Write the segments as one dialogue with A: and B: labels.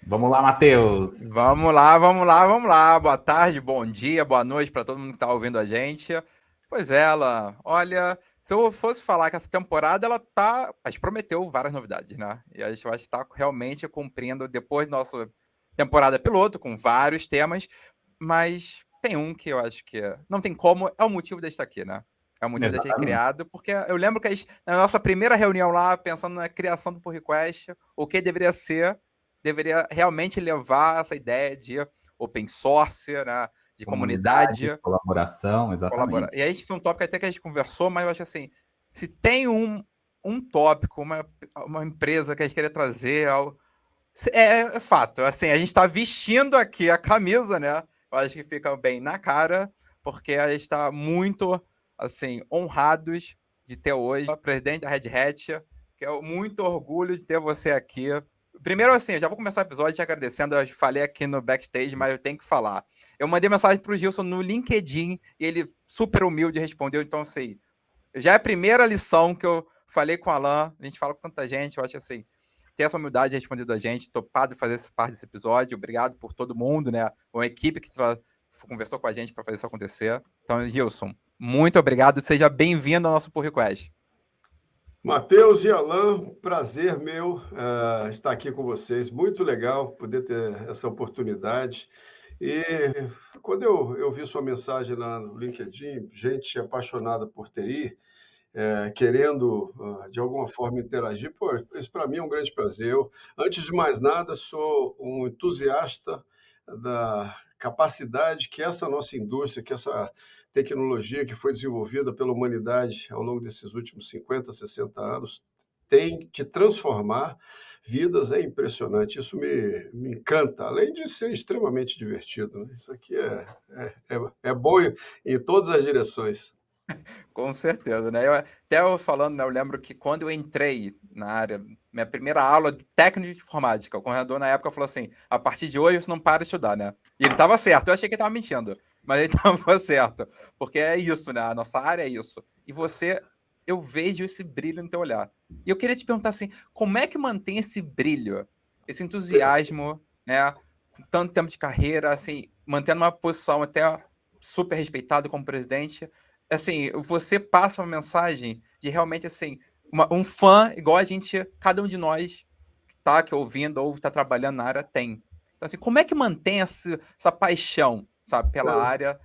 A: Vamos lá, Matheus.
B: Vamos lá, vamos lá, vamos lá. Boa tarde, bom dia, boa noite para todo mundo que está ouvindo a gente. Pois é, ela, olha, se eu fosse falar que essa temporada a gente prometeu várias novidades, né? E a gente vai estar realmente cumprindo depois da nossa temporada piloto com vários temas, mas tem um que eu acho que não tem como, é o motivo de estar aqui, né? É o motivo de ter
A: Exatamente.
B: criado, porque eu lembro que na nossa primeira reunião lá, pensando na criação do Pull Request, o que deveria realmente levar essa ideia de open source, né, de
A: Comunidade,
B: comunidade,
A: colaboração,
B: colaborar.
A: exatamente.
B: E aí foi um tópico até que a gente conversou, mas eu acho assim, se tem um tópico, uma empresa que a gente queria trazer, é fato. Assim, a gente está vestindo aqui a camisa, né? Eu acho que fica bem na cara, porque a gente está muito assim, honrados de ter hoje o presidente da Red Hat, que é muito orgulho de ter você aqui. Primeiro, assim, eu já vou começar o episódio te agradecendo. Eu falei aqui no backstage, mas eu tenho que falar. Eu mandei mensagem pro Gilson no LinkedIn e ele, super humilde, respondeu. Então, assim, já é a primeira lição que eu falei com o Alan. A gente fala com tanta gente, eu acho assim, ter essa humildade de responder a gente, topado de fazer parte desse episódio. Obrigado por todo mundo, né? Uma equipe que conversou com a gente para fazer isso acontecer. Então, Gilson, muito obrigado. Seja bem-vindo ao nosso Pull Request.
C: Matheus e Alan, prazer meu estar aqui com vocês. Muito legal poder ter essa oportunidade. E quando eu vi sua mensagem lá no LinkedIn, gente apaixonada por TI, querendo de alguma forma interagir, pô, isso para mim é um grande prazer. Eu, antes de mais nada, sou um entusiasta da capacidade que essa nossa indústria, que essa tecnologia que foi desenvolvida pela humanidade ao longo desses últimos 50, 60 anos tem de transformar vidas. É impressionante, isso me encanta, além de ser extremamente divertido, né? Isso aqui é bom em todas as direções.
B: Com certeza, né? Eu falando, né, eu lembro que quando eu entrei na área, minha primeira aula de técnico de informática, o coordenador na época falou assim: a partir de hoje você não para de estudar, né? E ele estava certo, eu achei que ele estava mentindo, mas ele estava certo, porque é isso, né? A nossa área é isso. E você, eu vejo esse brilho no teu olhar. E eu queria te perguntar assim: como é que mantém esse brilho, esse entusiasmo, né? Com tanto tempo de carreira, assim, mantendo uma posição até super respeitado como presidente, assim, você passa uma mensagem de realmente, assim, um fã igual a gente, cada um de nós que tá aqui ouvindo ou está trabalhando na área tem. Então, assim, como é que mantém essa paixão, sabe, pela área,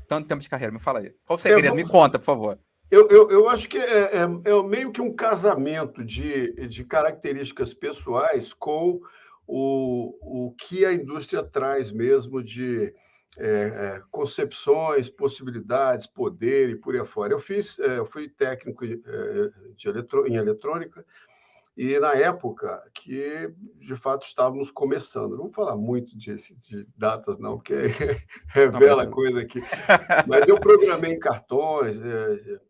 B: tanto tempo de carreira? Me fala aí. Qual o
C: É,
B: segredo? Me conta, por favor.
C: eu acho que é meio que um casamento de características pessoais com o que a indústria traz mesmo de concepções, possibilidades, poder e por aí afora. Eu fui técnico em eletrônica, e na época que, de fato, estávamos começando. Não vou falar muito de datas, não, porque
B: Não
C: revela
B: precisa.
C: coisa aqui. Mas eu programei em cartões,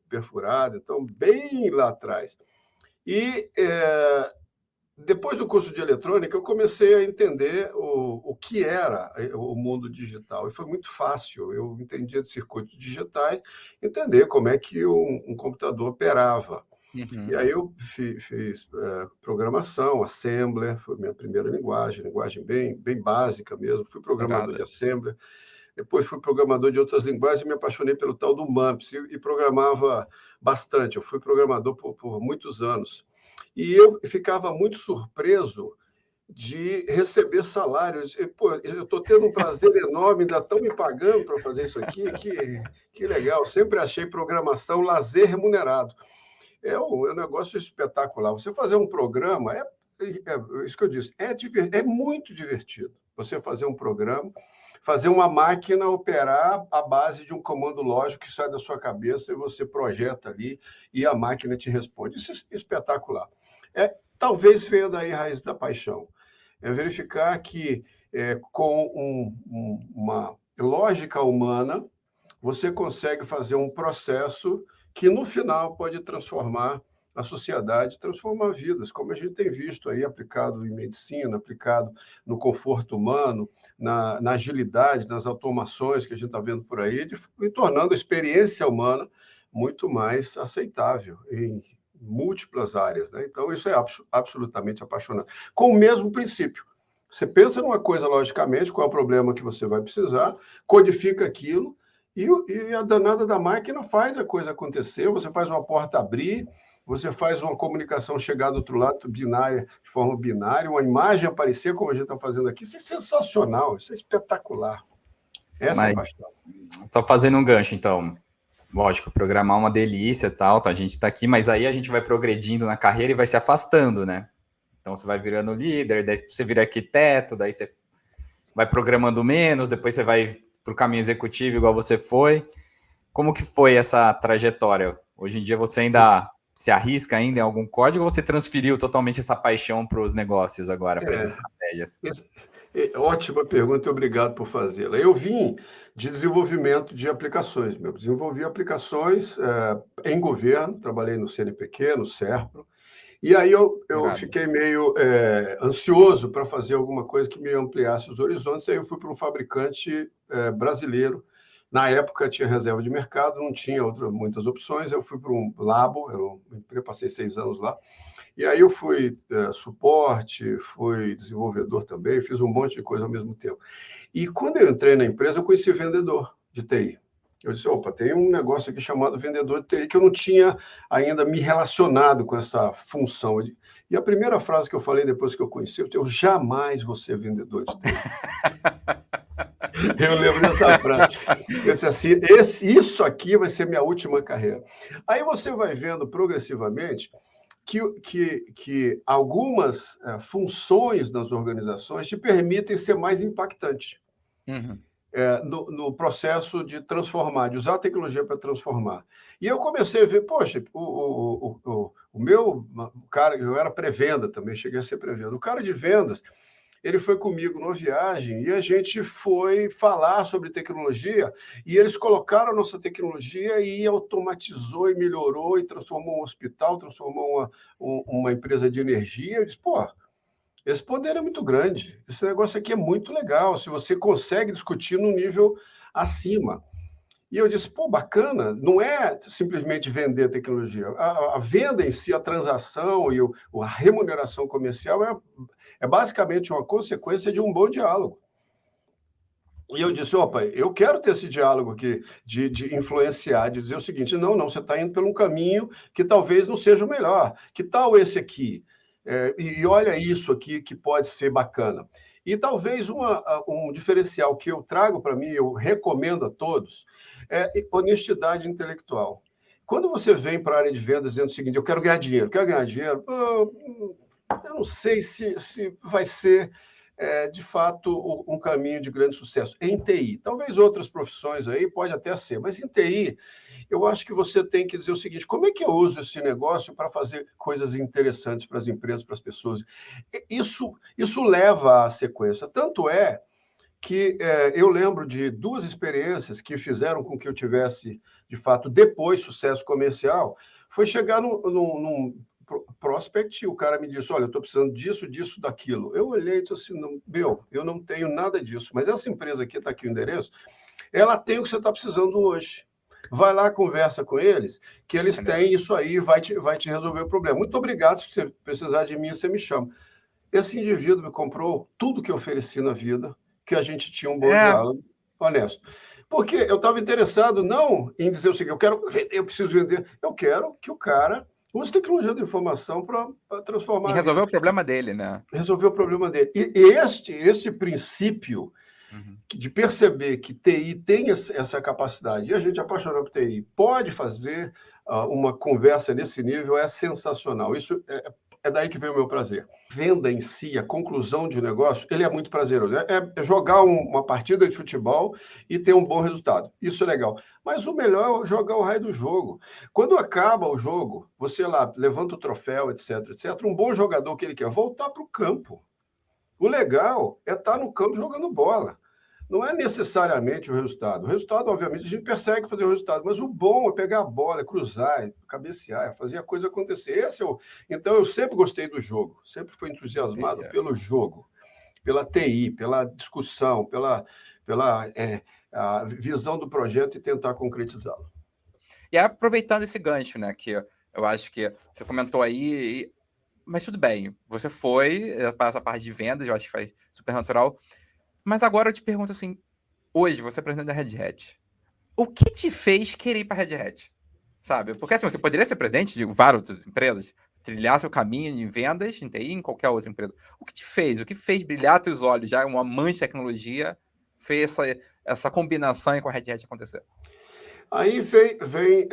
C: perfurado, então, bem lá atrás. E depois do curso de eletrônica, eu comecei a entender o que era o mundo digital. E foi muito fácil. Eu entendia de circuitos digitais, entender como é que um computador operava. E
B: Uhum.
C: aí eu fiz programação, Assembler, foi minha primeira linguagem bem básica mesmo. Fui programador de
B: Irado.
C: Assembler, depois fui programador de outras linguagens e me apaixonei pelo tal do MAMPS e programava bastante. Eu fui programador por muitos anos. E eu ficava muito surpreso de receber salários. Pô, eu estou tendo um prazer enorme, ainda estão me pagando para fazer isso aqui, que legal. Sempre achei programação lazer remunerado. É um negócio espetacular. Você fazer um programa isso que eu disse, é muito divertido. Você fazer um programa, fazer uma máquina operar à base de um comando lógico que sai da sua cabeça e você projeta ali e a máquina te responde. Isso é espetacular. Talvez venha daí a raiz da paixão. É verificar que com uma lógica humana você consegue fazer um processo que, no final, pode transformar a sociedade, transformar vidas, como a gente tem visto aí aplicado em medicina, aplicado no conforto humano, na agilidade, nas automações que a gente está vendo por aí, e tornando a experiência humana muito mais aceitável em múltiplas áreas, né? Então, isso é absolutamente apaixonante. Com o mesmo princípio. Você pensa numa coisa logicamente, qual é o problema que você vai precisar, codifica aquilo, e a danada da máquina faz a coisa acontecer, você faz uma porta abrir, você faz uma comunicação chegar do outro lado binária, de forma binária, uma imagem aparecer, como a gente está fazendo aqui. Isso é sensacional, isso é espetacular. Essa é a paixão.
A: Só fazendo um gancho, então. Lógico, programar é uma delícia e tal, a gente está aqui, mas aí a gente vai progredindo na carreira e vai se afastando, né? Então você vai virando líder, daí você vira arquiteto, daí você vai programando menos, depois você vai para o caminho executivo igual você foi. Como que foi essa trajetória? Hoje em dia você ainda se arrisca ainda em algum código ou você transferiu totalmente essa paixão para os negócios agora, para as estratégias?
C: Ótima pergunta e obrigado por fazê-la. Eu vim de desenvolvimento de aplicações. Eu desenvolvi aplicações em governo, trabalhei no CNPq, no SERPRO, e aí eu fiquei meio ansioso para fazer alguma coisa que me ampliasse os horizontes, aí eu fui para um fabricante brasileiro. Na época tinha reserva de mercado, não tinha muitas opções, eu fui para um Labo, eu passei 6 anos lá, e aí eu fui suporte, fui desenvolvedor também, fiz um monte de coisa ao mesmo tempo. E quando eu entrei na empresa, eu conheci vendedor de TI. Eu disse, opa, tem um negócio aqui chamado vendedor de TI que eu não tinha ainda me relacionado com essa função. E a primeira frase que eu falei depois que eu conheci, eu jamais vou ser vendedor de TI. Eu lembro dessa frase. Eu disse assim, isso aqui vai ser minha última carreira. Aí você vai vendo progressivamente que algumas funções das organizações te permitem ser mais impactante no processo de transformar, de usar a tecnologia para transformar. E eu comecei a ver, poxa, o meu cara, eu era pré-venda também, cheguei a ser pré-venda, o cara de vendas, ele foi comigo numa viagem e a gente foi falar sobre tecnologia e eles colocaram a nossa tecnologia e automatizou e melhorou e transformou um hospital, transformou uma empresa de energia. Eu disse, pô, esse poder é muito grande, esse negócio aqui é muito legal, se você consegue discutir num nível acima. E eu disse, pô, bacana, não é simplesmente vender tecnologia. A venda em si, a transação e a remuneração comercial é basicamente uma consequência de um bom diálogo. E eu disse, opa, eu quero ter esse diálogo aqui de influenciar, de dizer o seguinte, não, você está indo por um caminho que talvez não seja o melhor. Que tal esse aqui? E olha isso aqui que pode ser bacana. E talvez um diferencial que eu trago para mim, eu recomendo a todos, é honestidade intelectual. Quando você vem para a área de vendas dizendo o seguinte, eu quero ganhar dinheiro, eu não sei se vai ser, de fato, um caminho de grande sucesso. Em TI, talvez outras profissões aí pode até ser, mas em TI, eu acho que você tem que dizer o seguinte, como é que eu uso esse negócio para fazer coisas interessantes para as empresas, para as pessoas? Isso leva à sequência. Tanto é que eu lembro de 2 experiências que fizeram com que eu tivesse, de fato, depois sucesso comercial, foi chegar num prospect e o cara me disse, olha, eu estou precisando disso, disso, daquilo. Eu olhei e disse assim, eu não tenho nada disso, mas essa empresa aqui, está aqui o endereço, ela tem o que você está precisando hoje. Vai lá, conversa com eles, que eles têm isso aí, vai te resolver o problema. Muito obrigado, se você precisar de mim, você me chama. Esse indivíduo me comprou tudo que eu ofereci na vida, que a gente tinha um bom diálogo honesto. Porque eu estava interessado não em dizer o seguinte, eu quero vender, eu preciso vender, eu quero que o cara use tecnologia da informação para transformar.
B: E resolver o problema dele, né?
C: Resolver o problema dele. E este princípio de perceber que TI tem essa capacidade, e a gente apaixonado por TI, pode fazer uma conversa nesse nível, é sensacional. Isso é daí que vem o meu prazer. Venda em si, a conclusão de um negócio, ele é muito prazeroso. É jogar uma partida de futebol e ter um bom resultado. Isso é legal. Mas o melhor é jogar o raio do jogo. Quando acaba o jogo, você lá levanta o troféu, etc, etc. Um bom jogador que ele quer voltar para o campo. O legal é estar no campo jogando bola. Não é necessariamente o resultado. O resultado, obviamente, a gente persegue fazer o resultado, mas o bom é pegar a bola, é cruzar, é cabecear, é fazer a coisa acontecer. Então, eu sempre gostei do jogo, sempre fui entusiasmado pelo jogo, pela TI, pela discussão, pela a visão do projeto e tentar concretizá-lo.
B: E aproveitando esse gancho, né, que eu acho que você comentou aí, mas tudo bem, você foi para essa parte de vendas, eu acho que faz super natural. Mas agora eu te pergunto assim, hoje você é presidente da Red Hat. O que te fez querer ir para a Red Hat? Sabe? Porque assim, você poderia ser presidente de várias outras empresas, trilhar seu caminho em vendas, em TI, em qualquer outra empresa. O que te fez? O que fez brilhar teus olhos? Já um amante de tecnologia fez essa combinação com a Red Hat acontecer?
C: Aí vem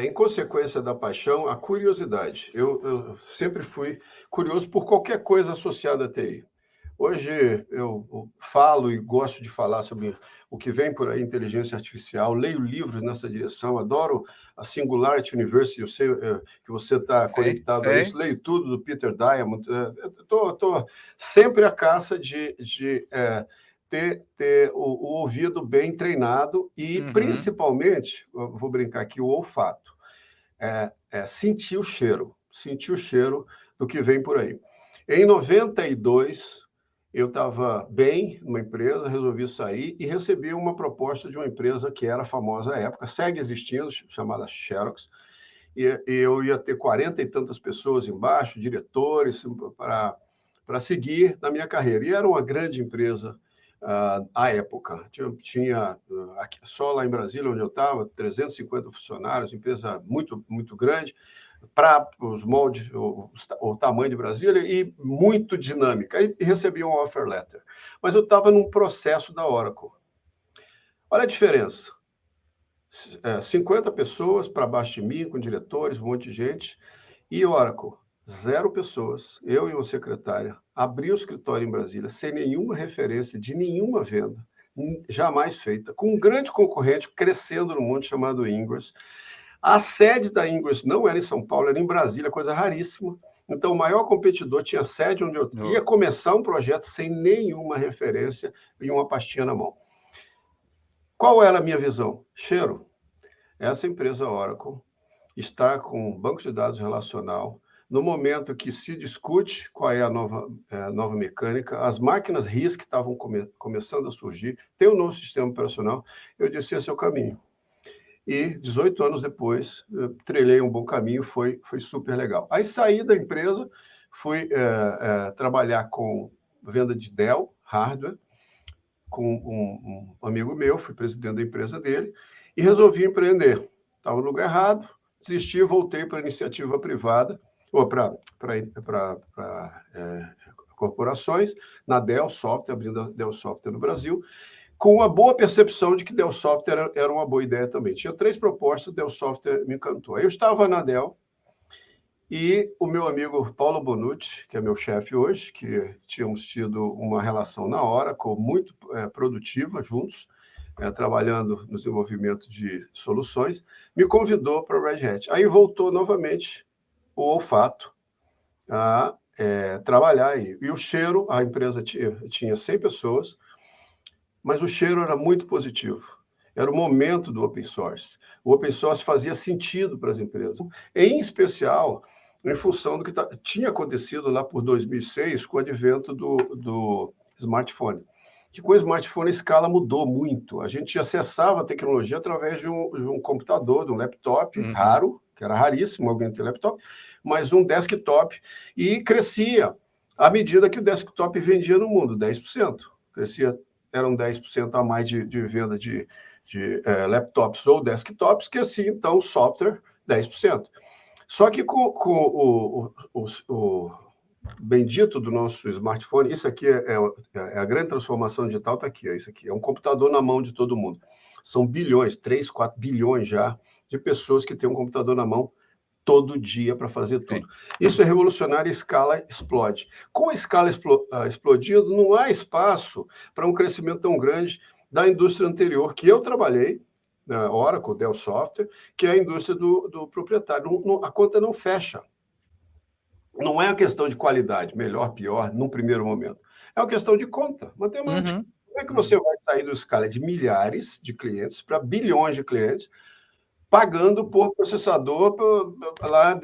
C: em consequência da paixão, a curiosidade. Eu sempre fui curioso por qualquer coisa associada à TI. Hoje eu falo e gosto de falar sobre o que vem por aí, inteligência artificial, leio livros nessa direção, adoro a Singularity University, eu sei que você está conectado a isso, leio tudo do Peter Diamond, estou sempre à caça de ter o ouvido bem treinado e, principalmente, vou brincar aqui, o olfato, sentir o cheiro do que vem por aí. Em 92, eu estava bem numa empresa, resolvi sair e recebi uma proposta de uma empresa que era famosa à época, segue existindo, chamada Xerox, e eu ia ter 40 e tantas pessoas embaixo, diretores, para seguir na minha carreira. E era uma grande empresa à época. Tinha aqui, só lá em Brasília, onde eu estava, 350 funcionários, empresa muito, muito grande, para os moldes, o tamanho de Brasília, e muito dinâmica. E recebi um offer letter. Mas eu estava num processo da Oracle. Olha a diferença. 50 pessoas para baixo de mim, com diretores, um monte de gente, e Oracle, 0 pessoas, eu e uma secretária, abri o escritório em Brasília, sem nenhuma referência de nenhuma venda, jamais feita, com um grande concorrente crescendo no mundo chamado Ingress. A sede da Ingress não era em São Paulo, era em Brasília, coisa raríssima. Então, o maior competidor tinha sede onde eu ia começar um projeto sem nenhuma referência e uma pastinha na mão. Qual era a minha visão? Cheiro. Essa empresa Oracle está com um banco de dados relacional. No momento que se discute qual é a nova mecânica, as máquinas RISC estavam começando a surgir, tem um novo sistema operacional, eu disse, esse é o caminho. E 18 anos depois, trilhei um bom caminho, foi super legal. Aí saí da empresa, fui trabalhar com venda de Dell, hardware, com um amigo meu, fui presidente da empresa dele, e resolvi empreender. Estava no lugar errado, desisti, voltei para a iniciativa privada, ou para corporações, na Dell Software, abrindo a Dell Software no Brasil, com uma boa percepção de que Dell Software era uma boa ideia também. Tinha 3 propostas, Dell Software me encantou. Aí eu estava na Dell, e o meu amigo Paulo Bonucci, que é meu chefe hoje, que tínhamos tido uma relação na Oracle muito produtiva juntos, trabalhando no desenvolvimento de soluções, me convidou para a Red Hat. Aí voltou novamente o olfato a trabalhar aí. E o cheiro, a empresa tinha 100 pessoas, mas o cheiro era muito positivo. Era o momento do open source. O open source fazia sentido para as empresas, em especial em função do que tinha acontecido lá por 2006, com o advento do smartphone. Que com o smartphone a escala mudou muito. A gente acessava a tecnologia através de um computador, de um laptop raro, que era raríssimo alguém ter laptop, mas um desktop, e crescia à medida que o desktop vendia no mundo, 10%. Crescia, eram 10% a mais de venda de laptops ou desktops, crescia então o software 10%. Só que com o bendito do nosso smartphone, isso aqui é a grande transformação digital, está aqui, isso aqui é um computador na mão de todo mundo. São bilhões, 3, 4 bilhões já, de pessoas que têm um computador na mão todo dia para fazer tudo. Isso é revolucionário, a escala explode. Com a escala explodindo, não há espaço para um crescimento tão grande da indústria anterior que eu trabalhei, na Oracle, Dell Software, que é a indústria do proprietário. A conta não fecha. Não é uma questão de qualidade, melhor, pior, num primeiro momento. É uma questão de conta, matemática. Como é que você vai sair da escala de milhares de clientes para bilhões de clientes, pagando por processador lá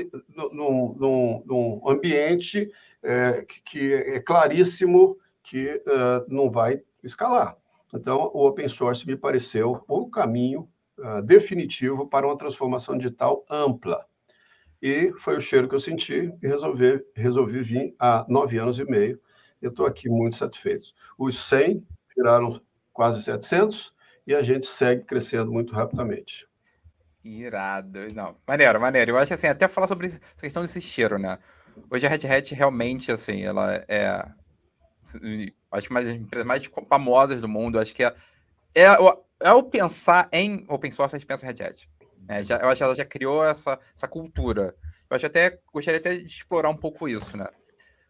C: num ambiente que é claríssimo que não vai escalar? Então, o open source me pareceu o caminho definitivo para uma transformação digital ampla. E foi o cheiro que eu senti e resolvi vir há 9 anos e meio. Eu estou aqui muito satisfeito. Os 100 viraram quase 700 e a gente segue crescendo muito rapidamente.
B: Irado. Não, maneiro, maneiro. Eu acho que, assim, até falar sobre essa questão desse cheiro, né? Hoje a Red Hat realmente, assim, ela é... Acho que uma das empresas mais famosas do mundo. Acho que ao pensar em open source, a gente pensa em Red Hat. Eu acho que ela já criou essa cultura. Eu acho gostaria até de explorar um pouco isso, né?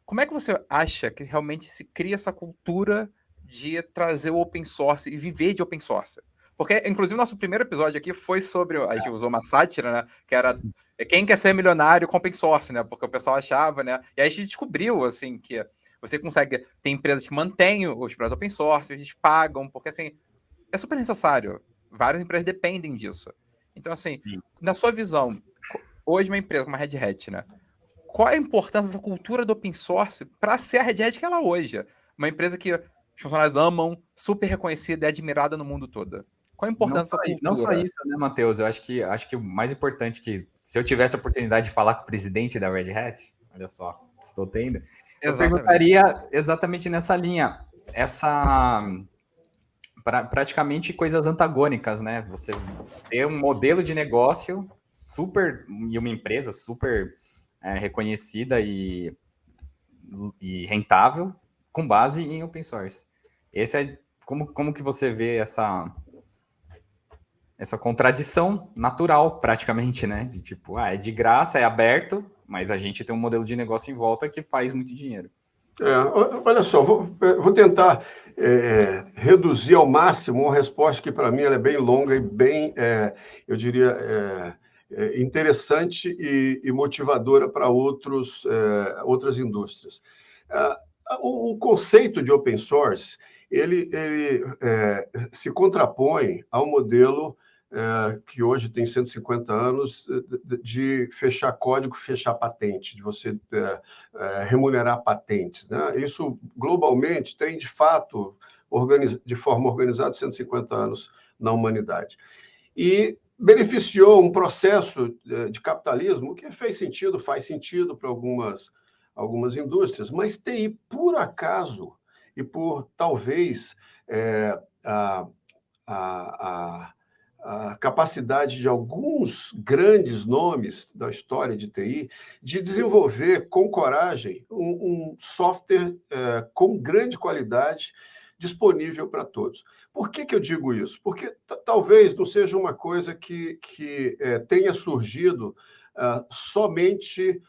B: Como é que você acha que realmente se cria essa cultura de trazer o open source e viver de open source? Porque, inclusive, nosso primeiro episódio aqui foi sobre... A gente usou uma sátira, né? Que era quem quer ser milionário com open source, né? Porque o pessoal achava, né? E aí a gente descobriu, assim, que você consegue... Tem empresas que mantêm os projetos open source, eles pagam, porque, assim, é super necessário. Várias empresas dependem disso. Então, assim,
A: Sim.
B: na sua visão, hoje uma empresa como a Red Hat, né? Qual é a importância dessa cultura do open source para ser a Red Hat que ela é hoje? Uma empresa que os funcionários amam, super reconhecida e admirada no mundo todo. Qual a importância dessa
A: Não só
B: cultura?
A: isso, né, Matheus? Eu acho que o mais importante que, se eu tivesse a oportunidade de falar com o presidente da Red Hat, olha só, estou tendo, eu perguntaria exatamente nessa linha. Praticamente coisas antagônicas, né? Você ter um modelo de negócio super, e uma empresa super reconhecida e rentável com base em open source. Esse é como que você vê essa contradição natural, praticamente, né? De tipo, é de graça, é aberto, mas a gente tem um modelo de negócio em volta que faz muito dinheiro.
C: Olha só, vou tentar reduzir ao máximo uma resposta que, para mim, ela é bem longa e bem, eu diria, interessante e motivadora para outras indústrias. O conceito de open source, ele se contrapõe ao modelo que hoje tem 150 anos, de fechar código, fechar patente, de você remunerar patentes, né? Isso, globalmente, tem, de fato, de forma organizada, 150 anos na humanidade. E beneficiou um processo de capitalismo que faz sentido para algumas indústrias, mas TI, por acaso, e por, talvez, a capacidade de alguns grandes nomes da história de TI de desenvolver com coragem um software com grande qualidade disponível para todos. Por que eu digo isso? Porque talvez não seja uma coisa que tenha surgido somente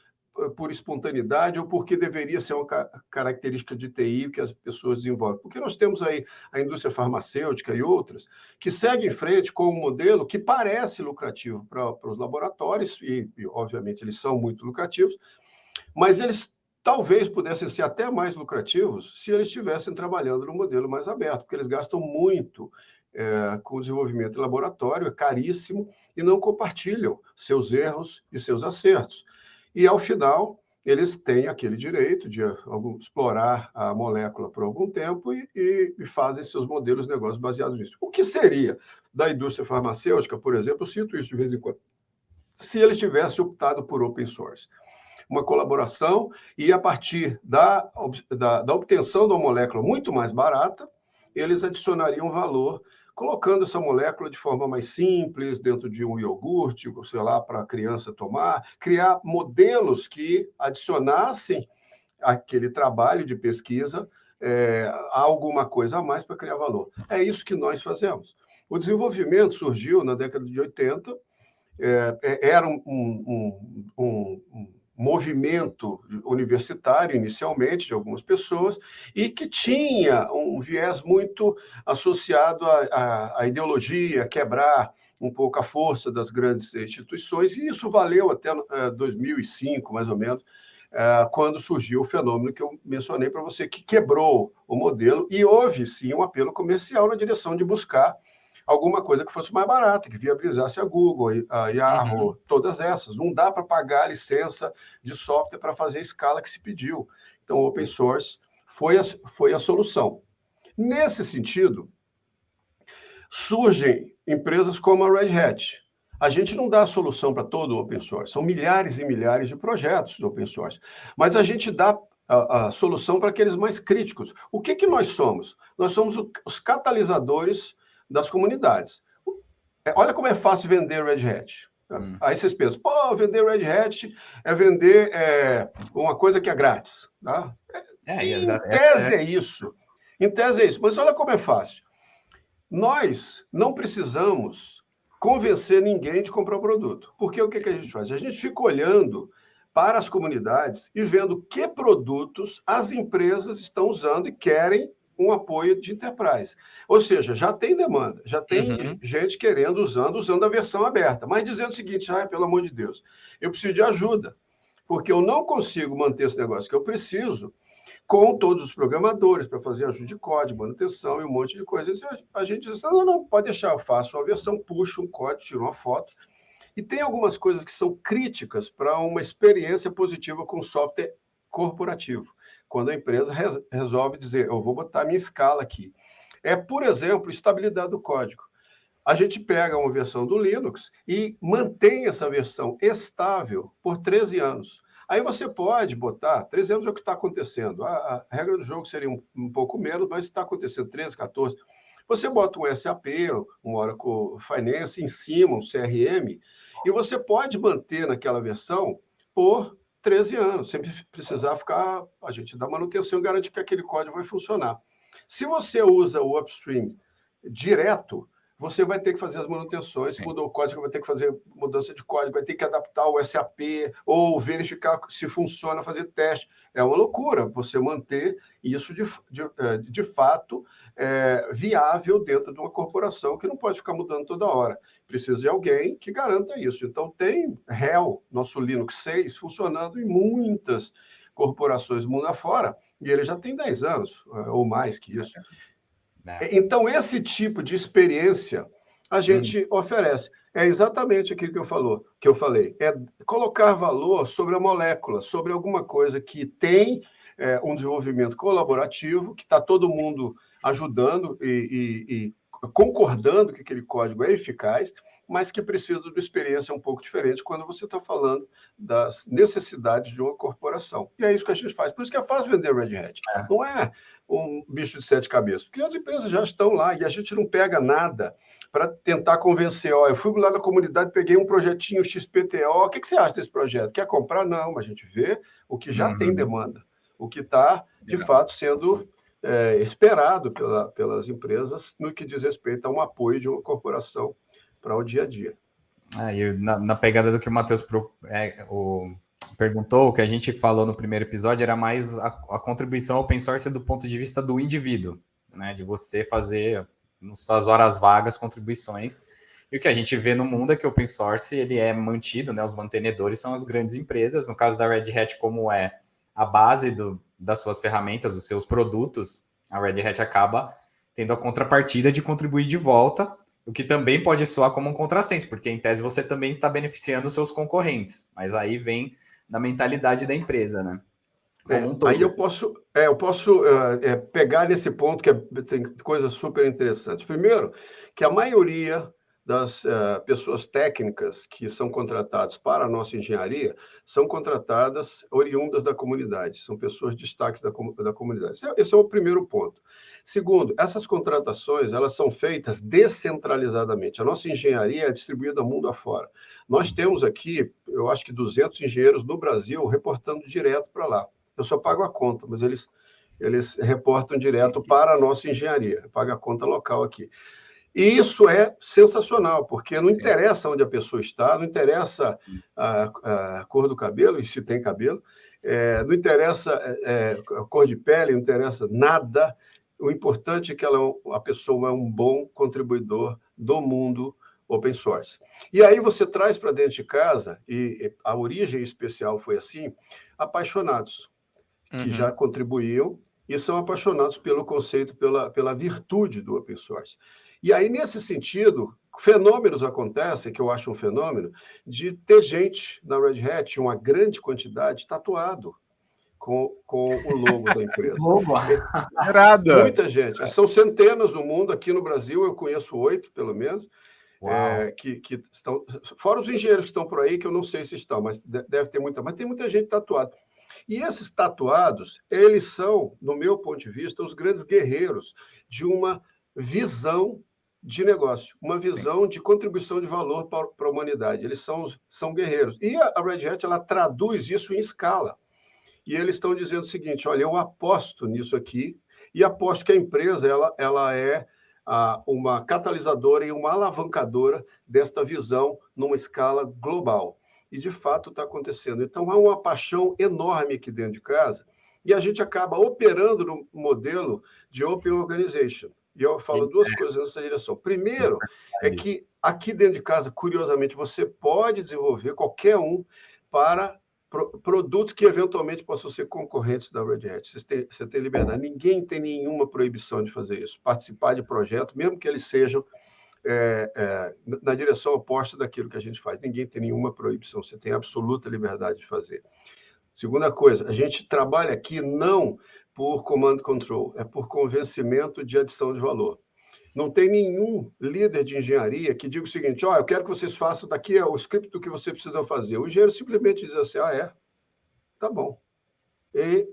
C: por espontaneidade ou porque deveria ser uma característica de TI que as pessoas desenvolvem. Porque nós temos aí a indústria farmacêutica e outras que seguem em frente com um modelo que parece lucrativo para os laboratórios, e, obviamente, eles são muito lucrativos, mas eles talvez pudessem ser até mais lucrativos se eles estivessem trabalhando no modelo mais aberto, porque eles gastam muito com o desenvolvimento em laboratório, é caríssimo, e não compartilham seus erros e seus acertos. E, ao final, eles têm aquele direito de explorar a molécula por algum tempo e fazem seus modelos de negócio baseados nisso. O que seria da indústria farmacêutica, por exemplo, eu cito isso de vez em quando, se eles tivessem optado por open source? Uma colaboração e, a partir da obtenção de uma molécula muito mais barata, eles adicionariam valor, colocando essa molécula de forma mais simples, dentro de um iogurte, sei lá, para a criança tomar, criar modelos que adicionassem aquele trabalho de pesquisa alguma coisa a mais para criar valor. É isso que nós fazemos. O desenvolvimento surgiu na década de 80, era um movimento universitário, inicialmente, de algumas pessoas, e que tinha um viés muito associado à ideologia, quebrar um pouco a força das grandes instituições, e isso valeu até 2005, mais ou menos, quando surgiu o fenômeno que eu mencionei para você, que quebrou o modelo, e houve, sim, um apelo comercial na direção de buscar alguma coisa que fosse mais barata, que viabilizasse a Google, a Yahoo, todas essas. Não dá para pagar a licença de software para fazer a escala que se pediu. Então, o open source foi a solução. Nesse sentido, surgem empresas como a Red Hat. A gente não dá a solução para todo o open source, são milhares e milhares de projetos do open source, mas a gente dá a solução para aqueles mais críticos. O que nós somos? Nós somos os catalisadores das comunidades. Olha como é fácil vender Red Hat. Aí vocês pensam, pô, vender Red Hat é vender uma coisa que é grátis. Tá? Em tese é isso. Em tese é isso. Mas olha como é fácil. Nós não precisamos convencer ninguém de comprar o produto. Porque o que a gente faz? A gente fica olhando para as comunidades e vendo que produtos as empresas estão usando e querem um apoio de enterprise. Ou seja, já tem demanda, já tem gente querendo, usando a versão aberta, mas dizendo o seguinte, pelo amor de Deus, eu preciso de ajuda, porque eu não consigo manter esse negócio que eu preciso com todos os programadores para fazer ajuste de código, manutenção e um monte de coisas. A gente diz, não, pode deixar, eu faço uma versão, puxo um código, tiro uma foto. E tem algumas coisas que são críticas para uma experiência positiva com software corporativo, quando a empresa resolve dizer, eu vou botar minha escala aqui. Por exemplo, estabilidade do código. A gente pega uma versão do Linux e mantém essa versão estável por 13 anos. Aí você pode botar, 13 anos é o que está acontecendo. A regra do jogo seria um pouco menos, mas está acontecendo 13, 14. Você bota um SAP, um Oracle Finance em cima, um CRM, e você pode manter naquela versão por 13 anos, sem precisar ficar... A gente dá manutenção e garante que aquele código vai funcionar. Se você usa o upstream direto, você vai ter que fazer as manutenções, se mudou o código, vai ter que fazer mudança de código, vai ter que adaptar o SAP ou verificar se funciona, fazer teste. É uma loucura você manter isso de fato viável dentro de uma corporação que não pode ficar mudando toda hora. Precisa de alguém que garanta isso. Então, tem RHEL, nosso Linux 6, funcionando em muitas corporações mundo afora, e ele já tem 10 anos, ou mais que isso. Então, esse tipo de experiência a gente oferece. É exatamente aquilo que eu falei. É colocar valor sobre a molécula, sobre alguma coisa que tem um desenvolvimento colaborativo, que está todo mundo ajudando e concordando que aquele código é eficaz, mas que precisa de uma experiência um pouco diferente quando você está falando das necessidades de uma corporação. E é isso que a gente faz. Por isso que é fácil vender Red Hat. Não é um bicho de 7 cabeças, porque as empresas já estão lá e a gente não pega nada para tentar convencer. Eu fui lá na comunidade, peguei um projetinho XPTO, o que você acha desse projeto? Quer comprar? Não, a gente vê o que já tem demanda, o que está, de fato, sendo esperado pelas empresas no que diz respeito a um apoio de uma corporação para o dia a dia.
A: Na pegada do que o Matheus perguntou, o que a gente falou no primeiro episódio era mais a contribuição ao open source do ponto de vista do indivíduo, né? De você fazer, nas suas horas vagas, contribuições. E o que a gente vê no mundo é que o open source ele é mantido, né? Os mantenedores são as grandes empresas. No caso da Red Hat, como é a base das suas ferramentas, dos seus produtos, a Red Hat acaba tendo a contrapartida de contribuir de volta, o que também pode soar como um contrassenso, porque em tese você também está beneficiando os seus concorrentes, mas aí vem da mentalidade da empresa, né?
C: Aí eu posso pegar nesse ponto que tem coisas super interessantes. Primeiro, que a maioria das pessoas técnicas que são contratadas para a nossa engenharia são contratadas oriundas da comunidade, são pessoas destaques da comunidade. Esse é o primeiro ponto. Segundo, essas contratações elas são feitas descentralizadamente. A nossa engenharia é distribuída mundo afora. Nós temos aqui, eu acho que 200 engenheiros no Brasil reportando direto para lá. Eu só pago a conta, mas eles reportam direto para a nossa engenharia. Eu pago a conta local aqui. E isso é sensacional, porque não interessa onde a pessoa está, não interessa a cor do cabelo, e se tem cabelo, não interessa a cor de pele, não interessa nada. O importante é que a pessoa é um bom contribuidor do mundo open source. E aí você traz para dentro de casa, e a origem especial foi assim, apaixonados, que já contribuíam e são apaixonados pelo conceito, pela virtude do open source. E aí, nesse sentido, fenômenos acontecem, que eu acho um fenômeno, de ter gente na Red Hat, uma grande quantidade, tatuado com o logo da empresa. Muita gente. São centenas no mundo, aqui no Brasil eu conheço 8, pelo menos, que estão... Fora os engenheiros que estão por aí, que eu não sei se estão, mas deve ter muita... Mas tem muita gente tatuada. E esses tatuados, eles são, no meu ponto de vista, os grandes guerreiros de uma visão de negócio, uma visão de contribuição de valor para a humanidade. Eles são guerreiros. E a Red Hat, ela traduz isso em escala. E eles estão dizendo o seguinte, olha, eu aposto nisso aqui e aposto que a empresa ela é uma catalisadora e uma alavancadora desta visão numa escala global. E, de fato, está acontecendo. Então, há uma paixão enorme aqui dentro de casa e a gente acaba operando no modelo de Open Organization. E eu falo duas coisas nessa direção. Primeiro, é que aqui dentro de casa, curiosamente, você pode desenvolver qualquer um para produtos que eventualmente possam ser concorrentes da Red Hat. Você tem liberdade. Ninguém tem nenhuma proibição de fazer isso. Participar de projetos, mesmo que eles sejam na direção oposta daquilo que a gente faz. Ninguém tem nenhuma proibição. Você tem absoluta liberdade de fazer. Segunda coisa, a gente trabalha aqui não por command control, é por convencimento de adição de valor. Não tem nenhum líder de engenharia que diga o seguinte, eu quero que vocês façam, daqui é o script do que você precisa fazer. O engenheiro simplesmente diz assim, tá bom. E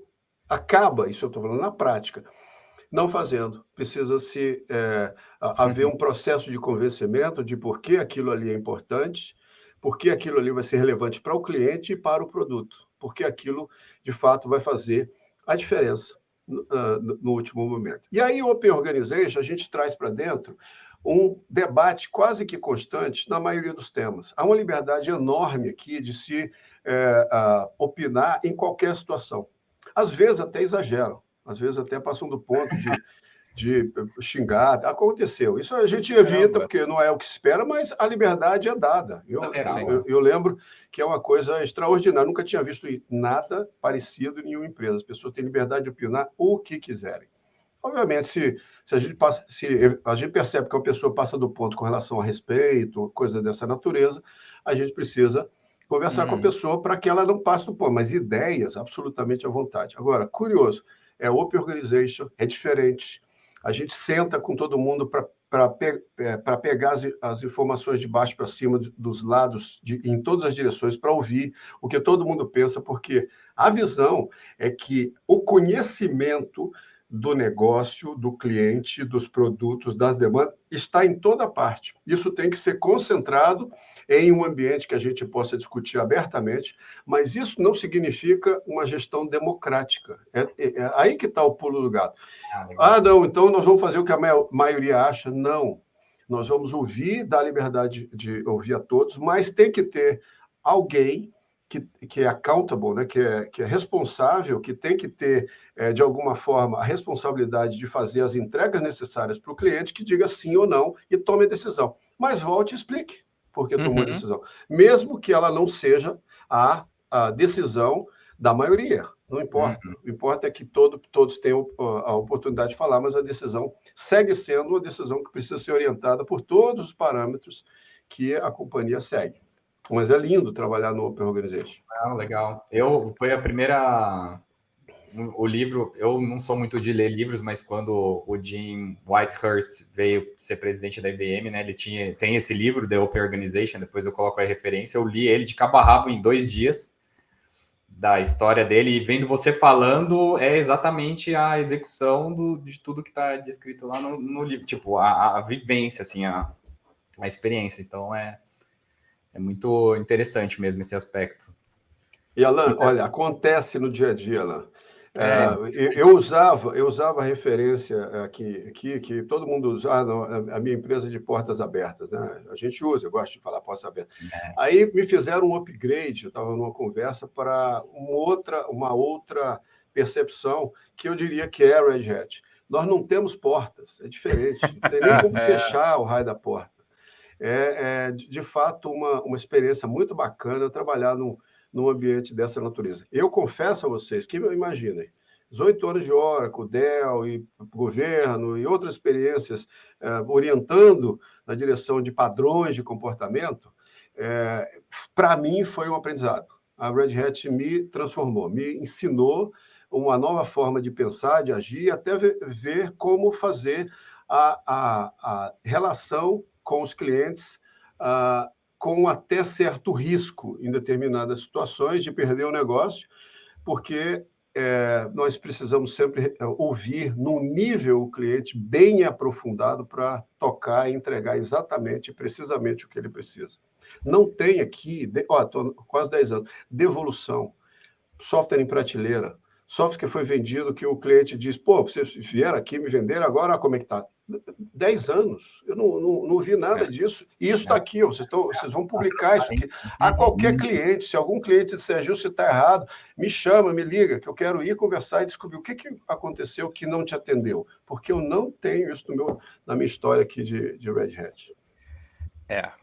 C: acaba, isso eu estou falando na prática, não fazendo. Precisa haver um processo de convencimento de por que aquilo ali é importante, por que aquilo ali vai ser relevante para o cliente e para o produto, porque aquilo, de fato, vai fazer a diferença no último momento. E aí, o Open Organization, a gente traz para dentro um debate quase que constante na maioria dos temas. Há uma liberdade enorme aqui de se opinar em qualquer situação. Às vezes até exageram, às vezes até passam do ponto de xingar. Aconteceu. Isso a gente evita, porque não é o que se espera, mas a liberdade é dada. Eu lembro que é uma coisa extraordinária. Nunca tinha visto nada parecido em nenhuma empresa. As pessoas têm liberdade de opinar o que quiserem. Obviamente, se a gente percebe que uma pessoa passa do ponto com relação a respeito, coisa dessa natureza, a gente precisa conversar com a pessoa para que ela não passe do ponto. Mas ideias, absolutamente à vontade. Agora, curioso, Open Organization, é diferente. A gente senta com todo mundo para pegar as informações de baixo para cima, dos lados, em todas as direções, para ouvir o que todo mundo pensa, porque a visão é que o conhecimento do negócio, do cliente, dos produtos, das demandas, está em toda parte. Isso tem que ser concentrado em um ambiente que a gente possa discutir abertamente, mas isso não significa uma gestão democrática. É aí que está o pulo do gato. Não, então nós vamos fazer o que a maioria acha. Não. Nós vamos ouvir, dar liberdade de ouvir a todos, mas tem que ter alguém que é accountable, né? que é responsável, que tem que ter, de alguma forma, a responsabilidade de fazer as entregas necessárias para o cliente, que diga sim ou não e tome a decisão. Mas volte e explique por que tomou a decisão. Mesmo que ela não seja a decisão da maioria. Não importa. O que importa é que todos tenham a oportunidade de falar, mas a decisão segue sendo uma decisão que precisa ser orientada por todos os parâmetros que a companhia segue. Mas é lindo trabalhar no Open Organization.
A: Legal. Foi a primeira... O livro, eu não sou muito de ler livros, mas quando o Jim Whitehurst veio ser presidente da IBM, né, ele tem esse livro, The Open Organization, depois eu coloco a referência, eu li ele de cabo a rabo em 2 dias, da história dele, e vendo você falando, é exatamente a execução de tudo que está descrito lá no livro, tipo, a vivência, assim, a experiência. Então, é muito interessante mesmo esse aspecto.
C: E, Alan, olha, acontece no dia a dia, Alan. Eu usava a referência aqui, que todo mundo usa, a minha empresa de portas abertas, né? A gente usa, eu gosto de falar portas abertas. Aí me fizeram um upgrade, eu estava numa conversa para uma outra percepção, que eu diria que é a Red Hat. Nós não temos portas, é diferente, não tem nem como fechar o raio da porta. De fato, uma experiência muito bacana trabalhar num ambiente dessa natureza. Eu confesso a vocês que, imaginem, 18 anos de Oracle, Dell, e governo, e outras experiências orientando na direção de padrões de comportamento, para mim foi um aprendizado. A Red Hat me transformou, me ensinou uma nova forma de pensar, de agir, até ver como fazer a relação com os clientes, com até certo risco em determinadas situações de perder o negócio, porque nós precisamos sempre ouvir num nível o cliente bem aprofundado para tocar e entregar exatamente, precisamente o que ele precisa. Não tem aqui, estou quase 10 anos, devolução, software em prateleira, software que foi vendido que o cliente diz, pô, vocês vieram aqui me venderam, agora como é que está? 10 anos, eu não vi nada disso. E isso está aqui, vocês vão publicar isso aqui. A qualquer cliente, se algum cliente disser, Gil, se está errado, me chama, me liga, que eu quero ir conversar e descobrir o que aconteceu que não te atendeu. Porque eu não tenho isso na minha história aqui de Red Hat.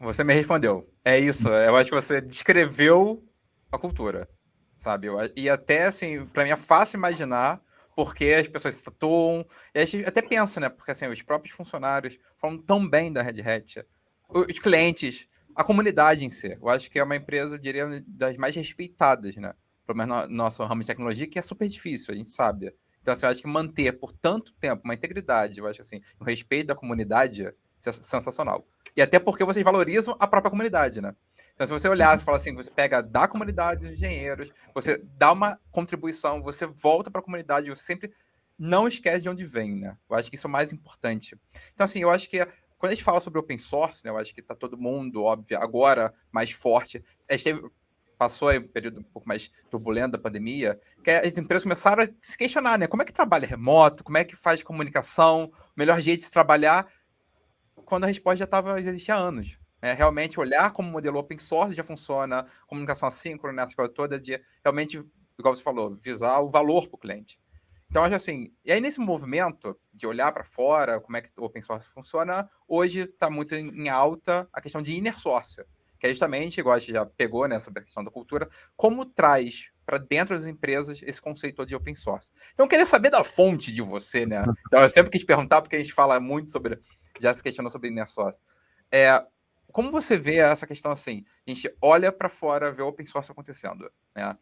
B: Você me respondeu. É isso, eu acho que você descreveu a cultura, sabe? E até, assim, para mim é fácil imaginar porque as pessoas se tatuam, e a gente até pensa, né? Porque, assim, os próprios funcionários falam tão bem da Red Hat, os clientes, a comunidade em si. Eu acho que é uma empresa, diria, das mais respeitadas, né? Pelo menos no nosso ramo de tecnologia, que é super difícil, a gente sabe. Então, assim, eu acho que manter por tanto tempo uma integridade, eu acho assim, o respeito da comunidade é sensacional. E até porque vocês valorizam a própria comunidade, né? Então, se você olhar, você fala assim, você pega da comunidade de engenheiros, você dá uma contribuição, você volta para a comunidade, você sempre não esquece de onde vem, né? Eu acho que isso é o mais importante. Então, assim, eu acho que quando a gente fala sobre open source, né, eu acho que está todo mundo, óbvio, agora mais forte. A gente passou aí um período um pouco mais turbulento da pandemia, que as empresas começaram a se questionar, né? Como é que trabalha remoto? Como é que faz comunicação? O melhor jeito de se trabalhar, quando a resposta já existia há anos. Realmente olhar como modelo open source já funciona, comunicação assíncrona, essa coisa toda, de realmente, igual você falou, visar o valor para o cliente. Então, acho assim, e aí nesse movimento de olhar para fora, como é que o open source funciona, hoje está muito em alta a questão de inner source, que é justamente, igual a gente já pegou, né, sobre a questão da cultura, como traz para dentro das empresas esse conceito de open source. Então, eu queria saber da fonte de você, né? Então, eu sempre quis perguntar, porque a gente fala muito sobre, já se questionou sobre inner source. Como você vê essa questão assim? A gente olha para fora, vê o open source acontecendo, né?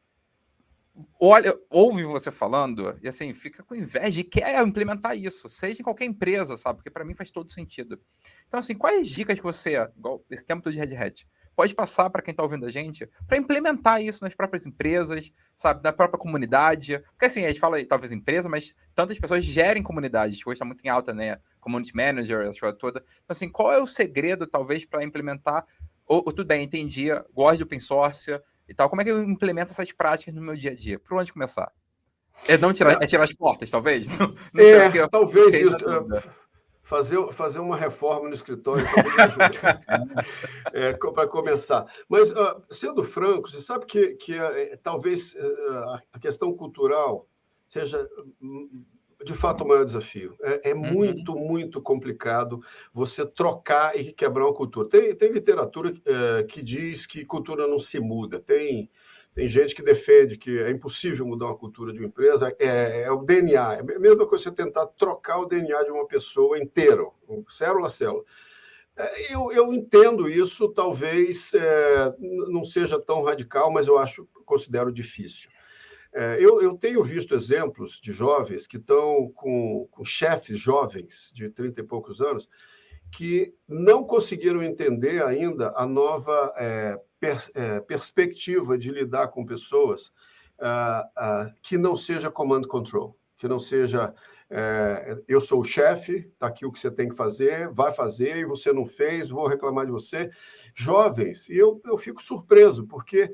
B: Ouve você falando e assim, fica com inveja e quer implementar isso, seja em qualquer empresa, sabe? Porque para mim faz todo sentido. Então, assim, quais dicas que você, igual esse tempo de Red Hat, pode passar para quem está ouvindo a gente para implementar isso nas próprias empresas, sabe? Na própria comunidade? Porque assim, a gente fala talvez empresa, mas tantas pessoas gerem comunidades, que hoje está muito em alta, né? Community Manager, essa coisa toda. Então, assim, qual é o segredo, talvez, para implementar? Ou tudo bem, entendi, gosto de open source e tal. Como é que eu implemento essas práticas no meu dia a dia? Por onde começar? Tirar as portas, talvez? Não sei,
C: talvez isso. Fazer uma reforma no escritório talvez ajude para começar. Mas, sendo franco, você sabe que talvez a questão cultural seja, de fato, o maior desafio. Muito, muito complicado você trocar e quebrar uma cultura. Tem literatura que diz que cultura não se muda. Tem gente que defende que é impossível mudar uma cultura de uma empresa, é o DNA. É a mesma coisa você tentar trocar o DNA de uma pessoa inteira, célula a célula. Eu entendo isso, talvez não seja tão radical, mas eu considero difícil. Eu tenho visto exemplos de jovens que estão com chefes jovens de 30 e poucos anos que não conseguiram entender ainda a nova perspectiva de lidar com pessoas que não seja command control, que não seja eu sou o chefe, está aqui o que você tem que fazer, vai fazer, e você não fez, vou reclamar de você. Jovens, e eu fico surpreso, porque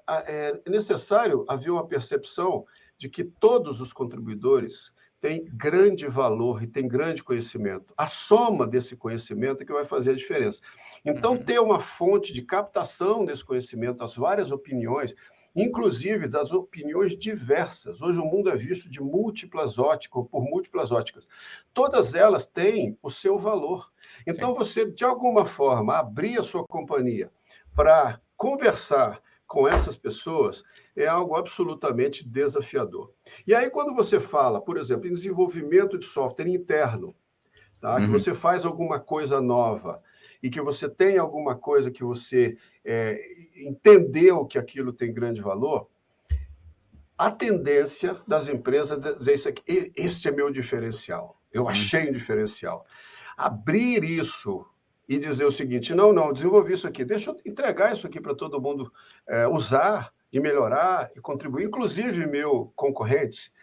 C: é necessário haver uma percepção de que todos os contribuidores têm grande valor e têm grande conhecimento. A soma desse conhecimento é que vai fazer a diferença. Então, ter uma fonte de captação desse conhecimento, as várias opiniões, inclusive as opiniões diversas. Hoje o mundo é visto por múltiplas óticas. Todas elas têm o seu valor. Então, você, de alguma forma, abrir a sua companhia para conversar com essas pessoas é algo absolutamente desafiador. E aí, quando você fala, por exemplo, em desenvolvimento de software interno, tá? Que você faz alguma coisa nova e que você tem alguma coisa que você entendeu que aquilo tem grande valor, a tendência das empresas é dizer isso aqui, este é meu diferencial, eu achei um diferencial. abrir isso e dizer o seguinte, não, desenvolvi isso aqui, deixa eu entregar isso aqui para todo mundo usar e melhorar e contribuir, inclusive meu concorrente,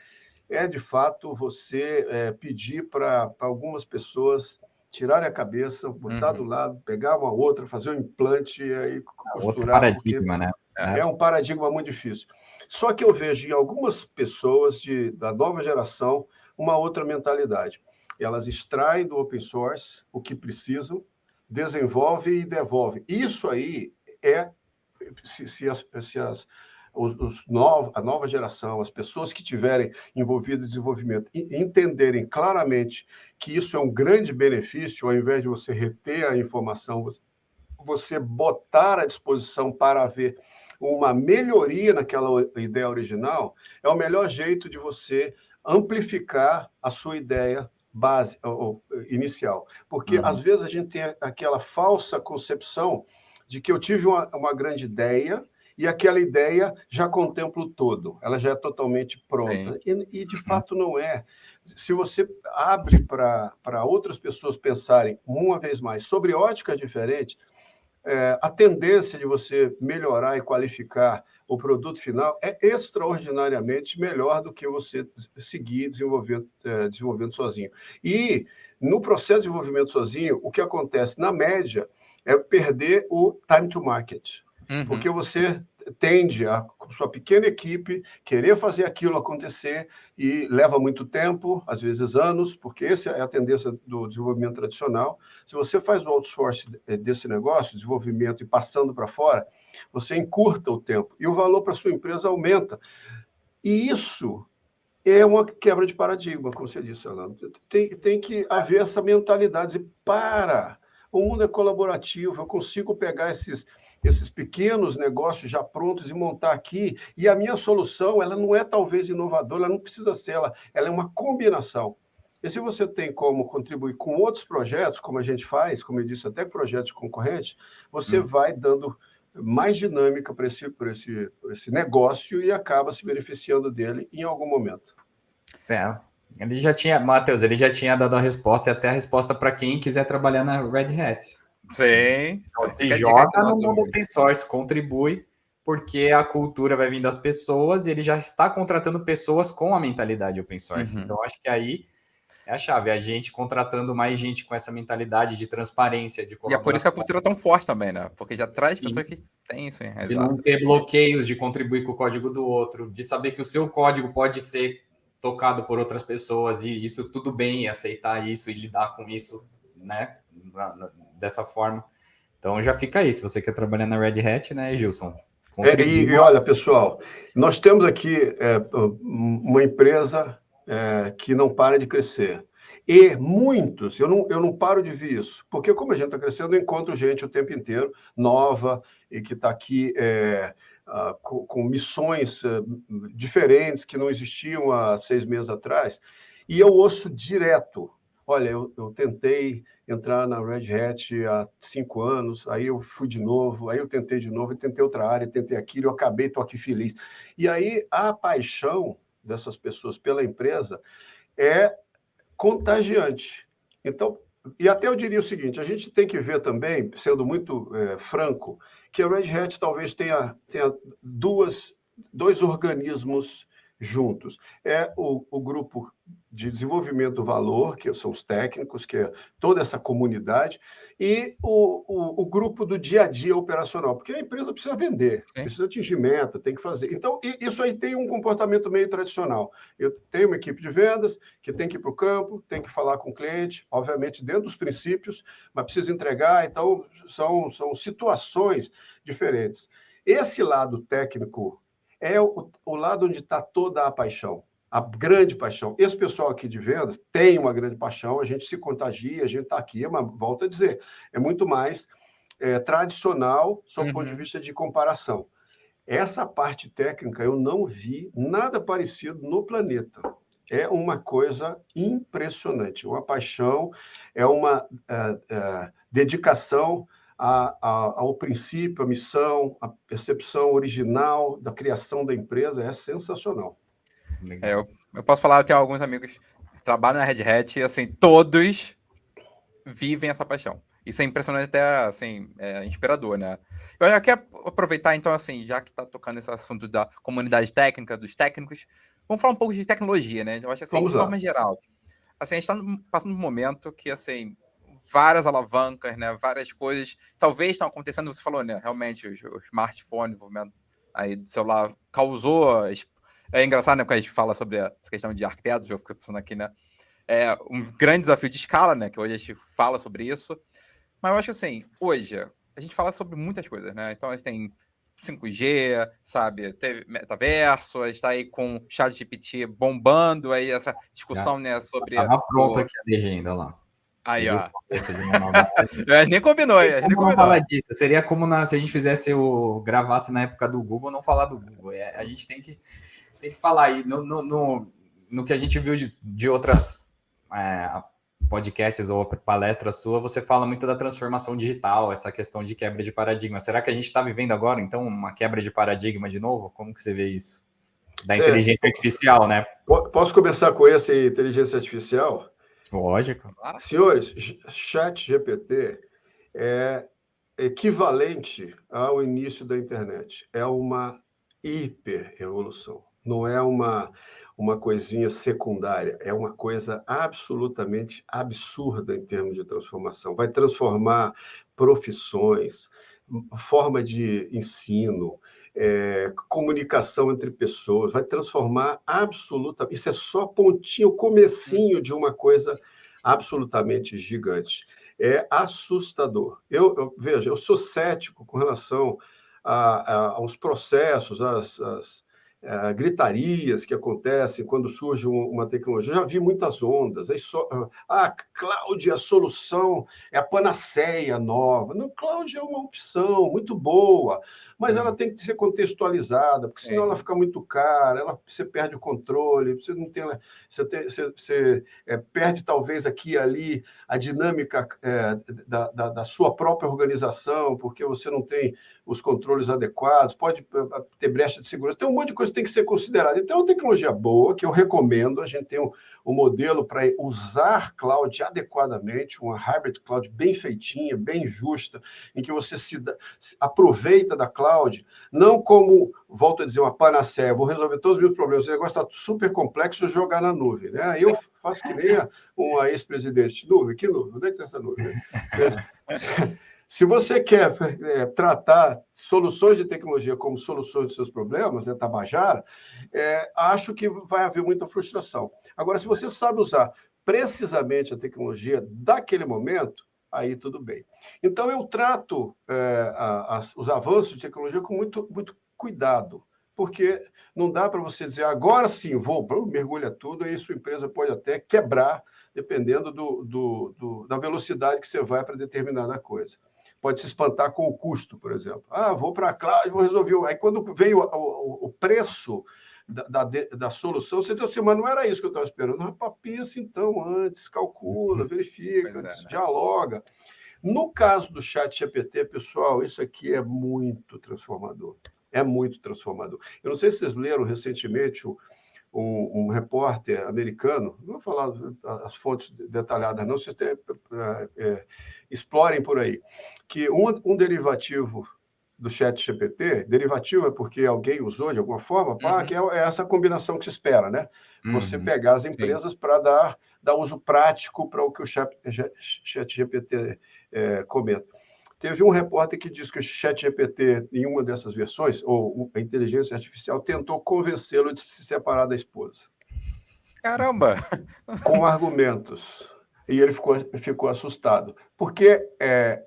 C: é de fato você pedir para algumas pessoas tirarem a cabeça, botar do lado, pegar uma outra, fazer um implante e aí costurar.
A: Outro paradigma, né?
C: É um paradigma muito difícil. Só que eu vejo em algumas pessoas da nova geração uma outra mentalidade. Elas extraem do open source o que precisam, desenvolvem e devolvem. Isso aí a nova geração, as pessoas que estiverem envolvidas em desenvolvimento, entenderem claramente que isso é um grande benefício, ao invés de você reter a informação, você botar à disposição para haver uma melhoria naquela ideia original, é o melhor jeito de você amplificar a sua ideia base ou inicial. Porque, às vezes, a gente tem aquela falsa concepção de que eu tive uma grande ideia e aquela ideia já contempla o todo, ela já é totalmente pronta. E de fato, não é. Se você abre para outras pessoas pensarem, uma vez mais, sobre óticas diferentes, a tendência de você melhorar e qualificar o produto final é extraordinariamente melhor do que você seguir desenvolvendo sozinho. E, no processo de desenvolvimento sozinho, o que acontece, na média, é perder o time to market. Porque você tende a, com sua pequena equipe, querer fazer aquilo acontecer e leva muito tempo, às vezes anos, porque essa é a tendência do desenvolvimento tradicional. Se você faz o outsourcing desse negócio, desenvolvimento e passando para fora, você encurta o tempo e o valor para sua empresa aumenta. E isso é uma quebra de paradigma, como você disse, Alan. Tem que haver essa mentalidade. O mundo é colaborativo, eu consigo pegar esses pequenos negócios já prontos e montar aqui, e a minha solução, ela não é talvez inovadora, ela não precisa ser, ela é uma combinação. E se você tem como contribuir com outros projetos, como a gente faz, como eu disse, até projetos concorrentes, você vai dando mais dinâmica para esse negócio e acaba se beneficiando dele em algum momento.
A: Ele já tinha, Matheus, ele já tinha dado a resposta, e até a resposta para quem quiser trabalhar na Red Hat.
B: Sim.
A: Então, se joga no mundo open source, contribui, porque a cultura vai vir das pessoas e ele já está contratando pessoas com a mentalidade open source. Então, acho que aí é a chave, a gente contratando mais gente com essa mentalidade de transparência, de colaboração.
B: E é por isso que a cultura é tão forte também, né? Porque já traz pessoas que têm isso enraizado.
A: De não ter bloqueios, de contribuir com o código do outro, de saber que o seu código pode ser tocado por outras pessoas e isso tudo bem, aceitar isso e lidar com isso, né? Dessa forma. Então já fica aí, se você quer trabalhar na Red Hat, né, Gilson?
C: E olha, pessoal, nós temos aqui uma empresa que não para de crescer. E muitos, eu não paro de ver isso, porque como a gente está crescendo, eu encontro gente o tempo inteiro, nova, e que está aqui com missões diferentes que não existiam há 6 meses atrás, e eu ouço direto. Olha, eu tentei entrar na Red Hat há 5 anos, aí eu fui de novo, aí eu tentei de novo, eu tentei outra área, tentei aquilo, eu acabei, estou aqui feliz. E aí a paixão dessas pessoas pela empresa é contagiante. Então, e até eu diria o seguinte, a gente tem que ver também, sendo muito franco, que a Red Hat talvez tenha dois organismos juntos. É o grupo de desenvolvimento do valor, que são os técnicos, que é toda essa comunidade, e o grupo do dia a dia operacional, porque a empresa precisa vender, precisa atingir meta, tem que fazer. Então, isso aí tem um comportamento meio tradicional. Eu tenho uma equipe de vendas que tem que ir para o campo, tem que falar com o cliente, obviamente dentro dos princípios, mas precisa entregar, então são situações diferentes. Esse lado técnico é o lado onde está toda a paixão, a grande paixão. Esse pessoal aqui de vendas tem uma grande paixão, a gente se contagia, a gente está aqui, mas volto a dizer, é muito mais tradicional, sob o ponto de vista de comparação. Essa parte técnica eu não vi nada parecido no planeta. É uma coisa impressionante, uma paixão, é uma dedicação ao princípio, à missão, à percepção original da criação da empresa, é sensacional.
B: Eu posso falar que tem alguns amigos que trabalham na Red Hat e, assim, todos vivem essa paixão. Isso é impressionante, até assim, inspirador, né? Eu quero aproveitar, então, assim, já que está tocando esse assunto da comunidade técnica, dos técnicos, vamos falar um pouco de tecnologia, né? Eu acho que, assim,
C: Vamos
B: de
C: lá.
B: forma geral, assim, a gente está passando um momento que, assim, várias alavancas, né? Várias coisas, talvez estão acontecendo, você falou, né? Realmente, o smartphone, o desenvolvimento aí do celular causou... É engraçado, né? Quando a gente fala sobre essa questão de arquitetos, eu fico pensando aqui, né? É um grande desafio de escala, né? Que hoje a gente fala sobre isso. Mas eu acho que, assim, hoje, a gente fala sobre muitas coisas, né? Então, a gente tem 5G, sabe? Teve metaverso, a gente tá aí com o ChatGPT bombando, aí essa discussão, né, sobre...
A: Tava pronto aqui a legenda lá.
B: Aí, ó.
A: Nem
B: combinou, aí.
A: Como não falar disso? Seria como se a gente fizesse gravasse na época do Google, não falar do Google. A gente tem que falar aí no que a gente viu de outras podcasts ou palestras sua, você fala muito da transformação digital, essa questão de quebra de paradigma. Será que a gente está vivendo agora, então, uma quebra de paradigma de novo? Como que você vê isso? Da inteligência artificial, né?
C: Posso começar com essa inteligência artificial?
A: Lógico.
C: Senhores, ChatGPT é equivalente ao início da internet. É uma hiper-evolução. Não é uma coisinha secundária, é uma coisa absolutamente absurda em termos de transformação. Vai transformar profissões, forma de ensino, comunicação entre pessoas, vai transformar absolutamente. Isso é só pontinho, comecinho de uma coisa absolutamente gigante. É assustador. Veja, eu sou cético com relação aos processos, às gritarias que acontecem quando surge uma tecnologia. Eu já vi muitas ondas. Cloud é a solução, é a panaceia nova. Não, cloud é uma opção muito boa, mas ela tem que ser contextualizada, porque senão ela fica muito cara, você perde o controle, você não tem, você perde talvez aqui e ali a dinâmica da sua própria organização, porque você não tem os controles adequados, pode ter brecha de segurança, tem um monte de coisa que tem que ser considerada. Então, é uma tecnologia boa, que eu recomendo, a gente tem um modelo para usar cloud adequadamente, uma hybrid cloud bem feitinha, bem justa, em que você se aproveita da cloud, não como, volto a dizer, uma panaceia, vou resolver todos os meus problemas, o negócio está super complexo, jogar na nuvem. Né? Aí eu faço que nem uma ex-presidente, nuvem, que nuvem? Onde é que está essa nuvem? Se você quer tratar soluções de tecnologia como soluções dos seus problemas, né, Tabajara, acho que vai haver muita frustração. Agora, se você sabe usar precisamente a tecnologia daquele momento, aí tudo bem. Então, eu trato os avanços de tecnologia com muito, muito cuidado, porque não dá para você dizer, agora sim, mergulha tudo, aí sua empresa pode até quebrar, dependendo da velocidade que você vai para determinada coisa. Pode se espantar com o custo, por exemplo. Vou para a cloud, vou resolver. Aí, quando veio o preço da solução, você diz assim, mas não era isso que eu estava esperando. Rapaz, pensa então antes, calcula, verifica, dialoga. No caso do ChatGPT, pessoal, isso aqui é muito transformador. É muito transformador. Eu não sei se vocês leram recentemente um repórter americano, não vou falar as fontes detalhadas, não, vocês explorem por aí, que um derivativo do ChatGPT, derivativo é porque alguém usou de alguma forma, que é essa combinação que se espera, né? Você pegar as empresas para dar uso prático para o que o ChatGPT comenta. Teve um repórter que disse que o ChatGPT, em uma dessas versões, ou a inteligência artificial, tentou convencê-lo de se separar da esposa.
B: Caramba!
C: Com argumentos. E ele ficou assustado. Porque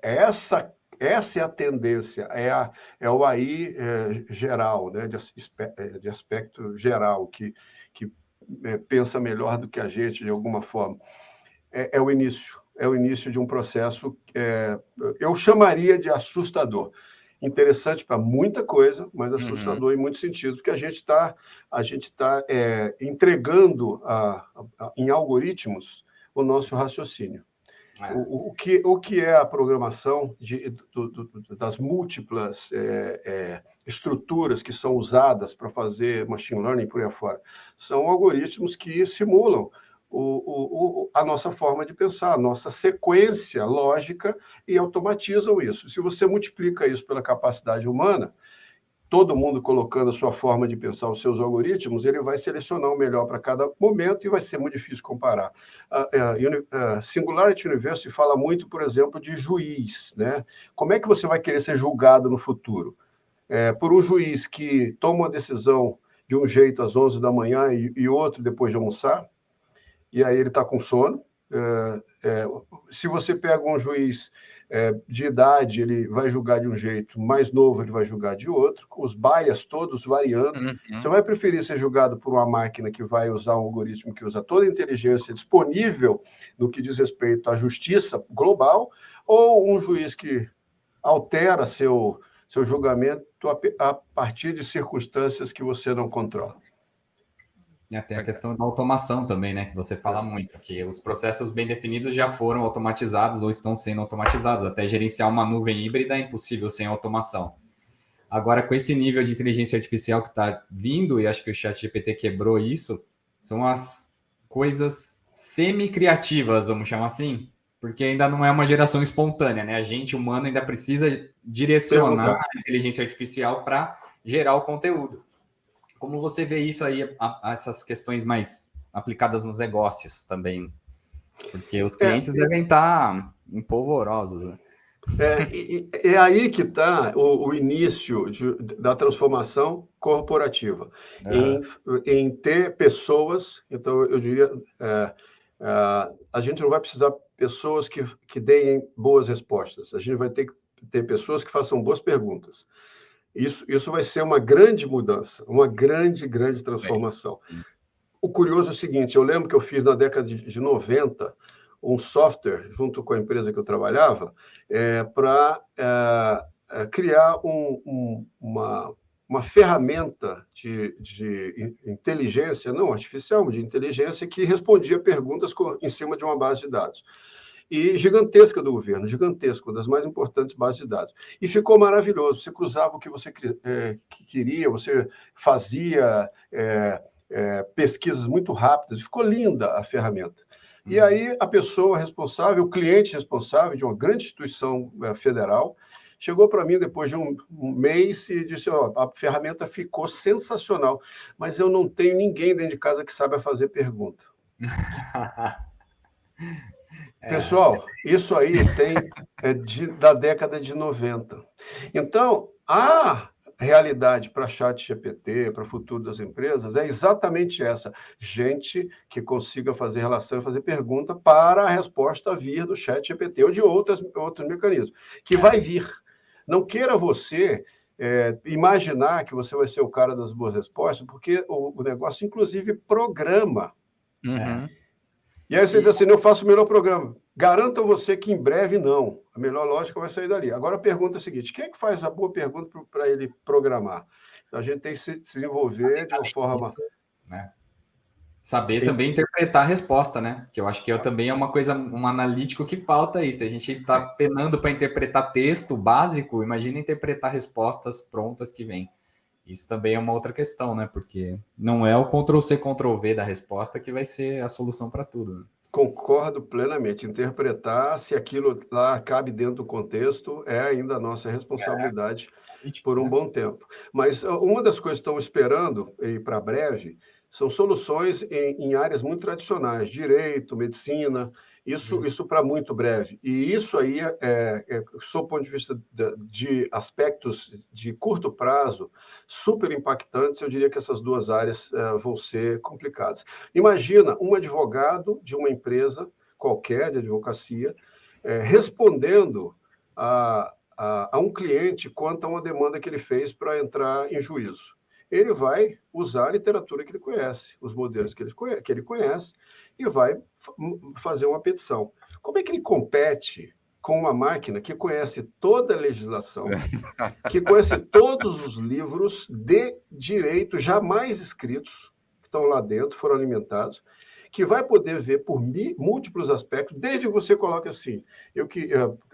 C: essa é a tendência, é o AI geral, né, de aspecto geral, que pensa melhor do que a gente, de alguma forma. É o início de um processo, eu chamaria de assustador. Interessante para muita coisa, mas assustador em muitos sentidos, porque a gente está entregando em algoritmos o nosso raciocínio. O que é a programação das múltiplas estruturas que são usadas para fazer machine learning por aí afora? São algoritmos que simulam a nossa forma de pensar, a nossa sequência lógica, e automatizam isso. Se você multiplica isso pela capacidade humana, todo mundo colocando a sua forma de pensar, os seus algoritmos, ele vai selecionar o melhor para cada momento e vai ser muito difícil comparar. Singularity University fala muito, por exemplo, de juiz, né? Como é que você vai querer ser julgado no futuro? Por um juiz que toma uma decisão de um jeito às 11 da manhã e outro depois de almoçar, e aí ele está com sono. Se você pega um juiz de idade, ele vai julgar de um jeito, mais novo ele vai julgar de outro, os bias todos variando. Você vai preferir ser julgado por uma máquina que vai usar um algoritmo que usa toda a inteligência disponível no que diz respeito à justiça global, ou um juiz que altera seu julgamento a partir de circunstâncias que você não controla?
A: Tem a questão da automação também, né? Que você fala muito, que os processos bem definidos já foram automatizados ou estão sendo automatizados. Até gerenciar uma nuvem híbrida é impossível sem automação. Agora, com esse nível de inteligência artificial que está vindo, e acho que o ChatGPT quebrou isso, são as coisas semi-criativas, vamos chamar assim, porque ainda não é uma geração espontânea, né? A gente humano ainda precisa direcionar a inteligência artificial para gerar o conteúdo. Como você vê isso aí, essas questões mais aplicadas nos negócios também? Porque os clientes devem estar empolvorosos, né?
C: É aí que está o início da transformação corporativa, em ter pessoas. Então, eu diria, a gente não vai precisar de pessoas que deem boas respostas, a gente vai ter que ter pessoas que façam boas perguntas. Isso vai ser uma grande mudança, uma grande transformação. O curioso é o seguinte, eu lembro que eu fiz na década de 90 um software, junto com a empresa que eu trabalhava, para criar uma ferramenta de inteligência, não artificial, de inteligência, que respondia perguntas em cima de uma base de dados. E gigantesca do governo, gigantesca, uma das mais importantes bases de dados. E ficou maravilhoso, você cruzava o que você queria, você fazia pesquisas muito rápidas, ficou linda a ferramenta. E aí a pessoa responsável, o cliente responsável de uma grande instituição federal, chegou para mim depois de um mês e disse, a ferramenta ficou sensacional, mas eu não tenho ninguém dentro de casa que saiba fazer pergunta. Pessoal, isso aí da década de 90. Então, a realidade para ChatGPT, para o futuro das empresas, é exatamente essa. Gente que consiga fazer relação e fazer pergunta para a resposta vir do ChatGPT ou de outros mecanismos, que vai vir. Não queira você imaginar que você vai ser o cara das boas respostas, porque o negócio, inclusive, programa. E aí você diz assim, eu faço o melhor programa. Garanto a você que em breve não. A melhor lógica vai sair dali. Agora a pergunta é a seguinte, quem é que faz a boa pergunta para ele programar? Então a gente tem que se desenvolver de uma forma...
A: né? Saber também interpretar a resposta, né? Que eu acho que também é uma coisa, um analítico que falta isso. A gente está penando para interpretar texto básico, imagina interpretar respostas prontas que vêm. Isso também é uma outra questão, né? Porque não é o Ctrl+C, Ctrl+V da resposta que vai ser a solução para tudo. Né?
C: Concordo plenamente. Interpretar se aquilo lá cabe dentro do contexto é ainda a nossa responsabilidade por um bom tempo. Mas uma das coisas que estão esperando para breve são soluções em áreas muito tradicionais, direito, medicina, isso para muito breve. E isso aí, sob o ponto de vista de aspectos de curto prazo, super impactantes, eu diria que essas duas áreas vão ser complicadas. Imagina um advogado de uma empresa qualquer de advocacia respondendo a um cliente quanto a uma demanda que ele fez para entrar em juízo. Ele vai usar a literatura que ele conhece, os modelos que ele conhece, e vai fazer uma petição. Como é que ele compete com uma máquina que conhece toda a legislação, que conhece todos os livros de direito jamais escritos, que estão lá dentro, foram alimentados, que vai poder ver por múltiplos aspectos, desde que você coloque assim,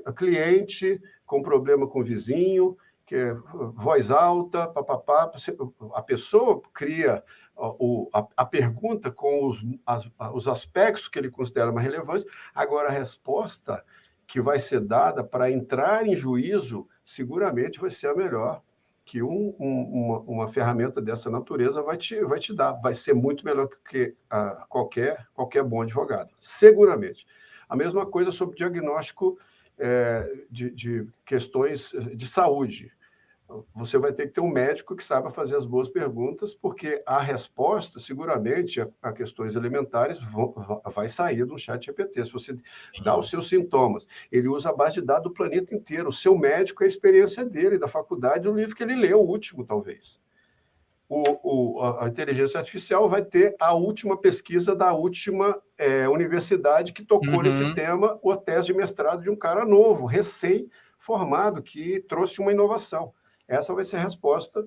C: a cliente com problema com o vizinho, que é voz alta, papapá. A pessoa cria a pergunta com os aspectos que ele considera mais relevantes. Agora, a resposta que vai ser dada para entrar em juízo seguramente vai ser a melhor que uma ferramenta dessa natureza vai te dar. Vai ser muito melhor que qualquer bom advogado, seguramente. A mesma coisa sobre diagnóstico de questões de saúde. Você vai ter que ter um médico que saiba fazer as boas perguntas, porque a resposta, seguramente, a questões elementares vai sair do chat GPT. Se você dá os seus sintomas, ele usa a base de dados do planeta inteiro. O seu médico é a experiência dele, da faculdade, o livro que ele leu, o último, talvez. A inteligência artificial vai ter a última pesquisa da última universidade que tocou nesse tema, ou a tese de mestrado de um cara novo, recém-formado, que trouxe uma inovação. Essa vai ser a resposta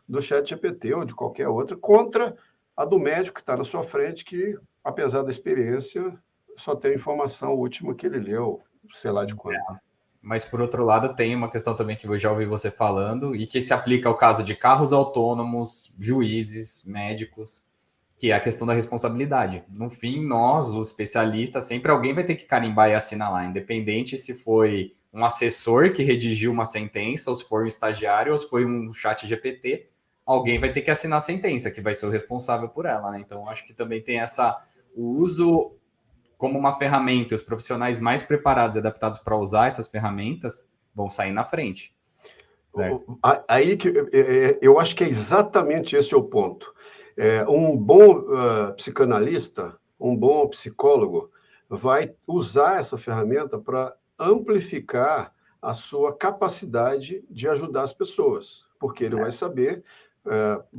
C: do ChatGPT ou de qualquer outra contra a do médico que está na sua frente, que, apesar da experiência, só tem a informação última que ele leu, sei lá de quando.
A: Mas, por outro lado, tem uma questão também que eu já ouvi você falando e que se aplica ao caso de carros autônomos, juízes, médicos, que é a questão da responsabilidade. No fim, nós, os especialistas, sempre alguém vai ter que carimbar e assinar lá, independente se foi um assessor que redigiu uma sentença, ou se foi um estagiário, ou se foi um chat GPT, alguém vai ter que assinar a sentença, que vai ser o responsável por ela, né? Então, acho que também tem o uso como uma ferramenta, os profissionais mais preparados e adaptados para usar essas ferramentas vão sair na frente.
C: Certo? Aí que eu acho que é exatamente esse o ponto. Um bom psicanalista, um bom psicólogo, vai usar essa ferramenta para amplificar a sua capacidade de ajudar as pessoas, porque ele vai saber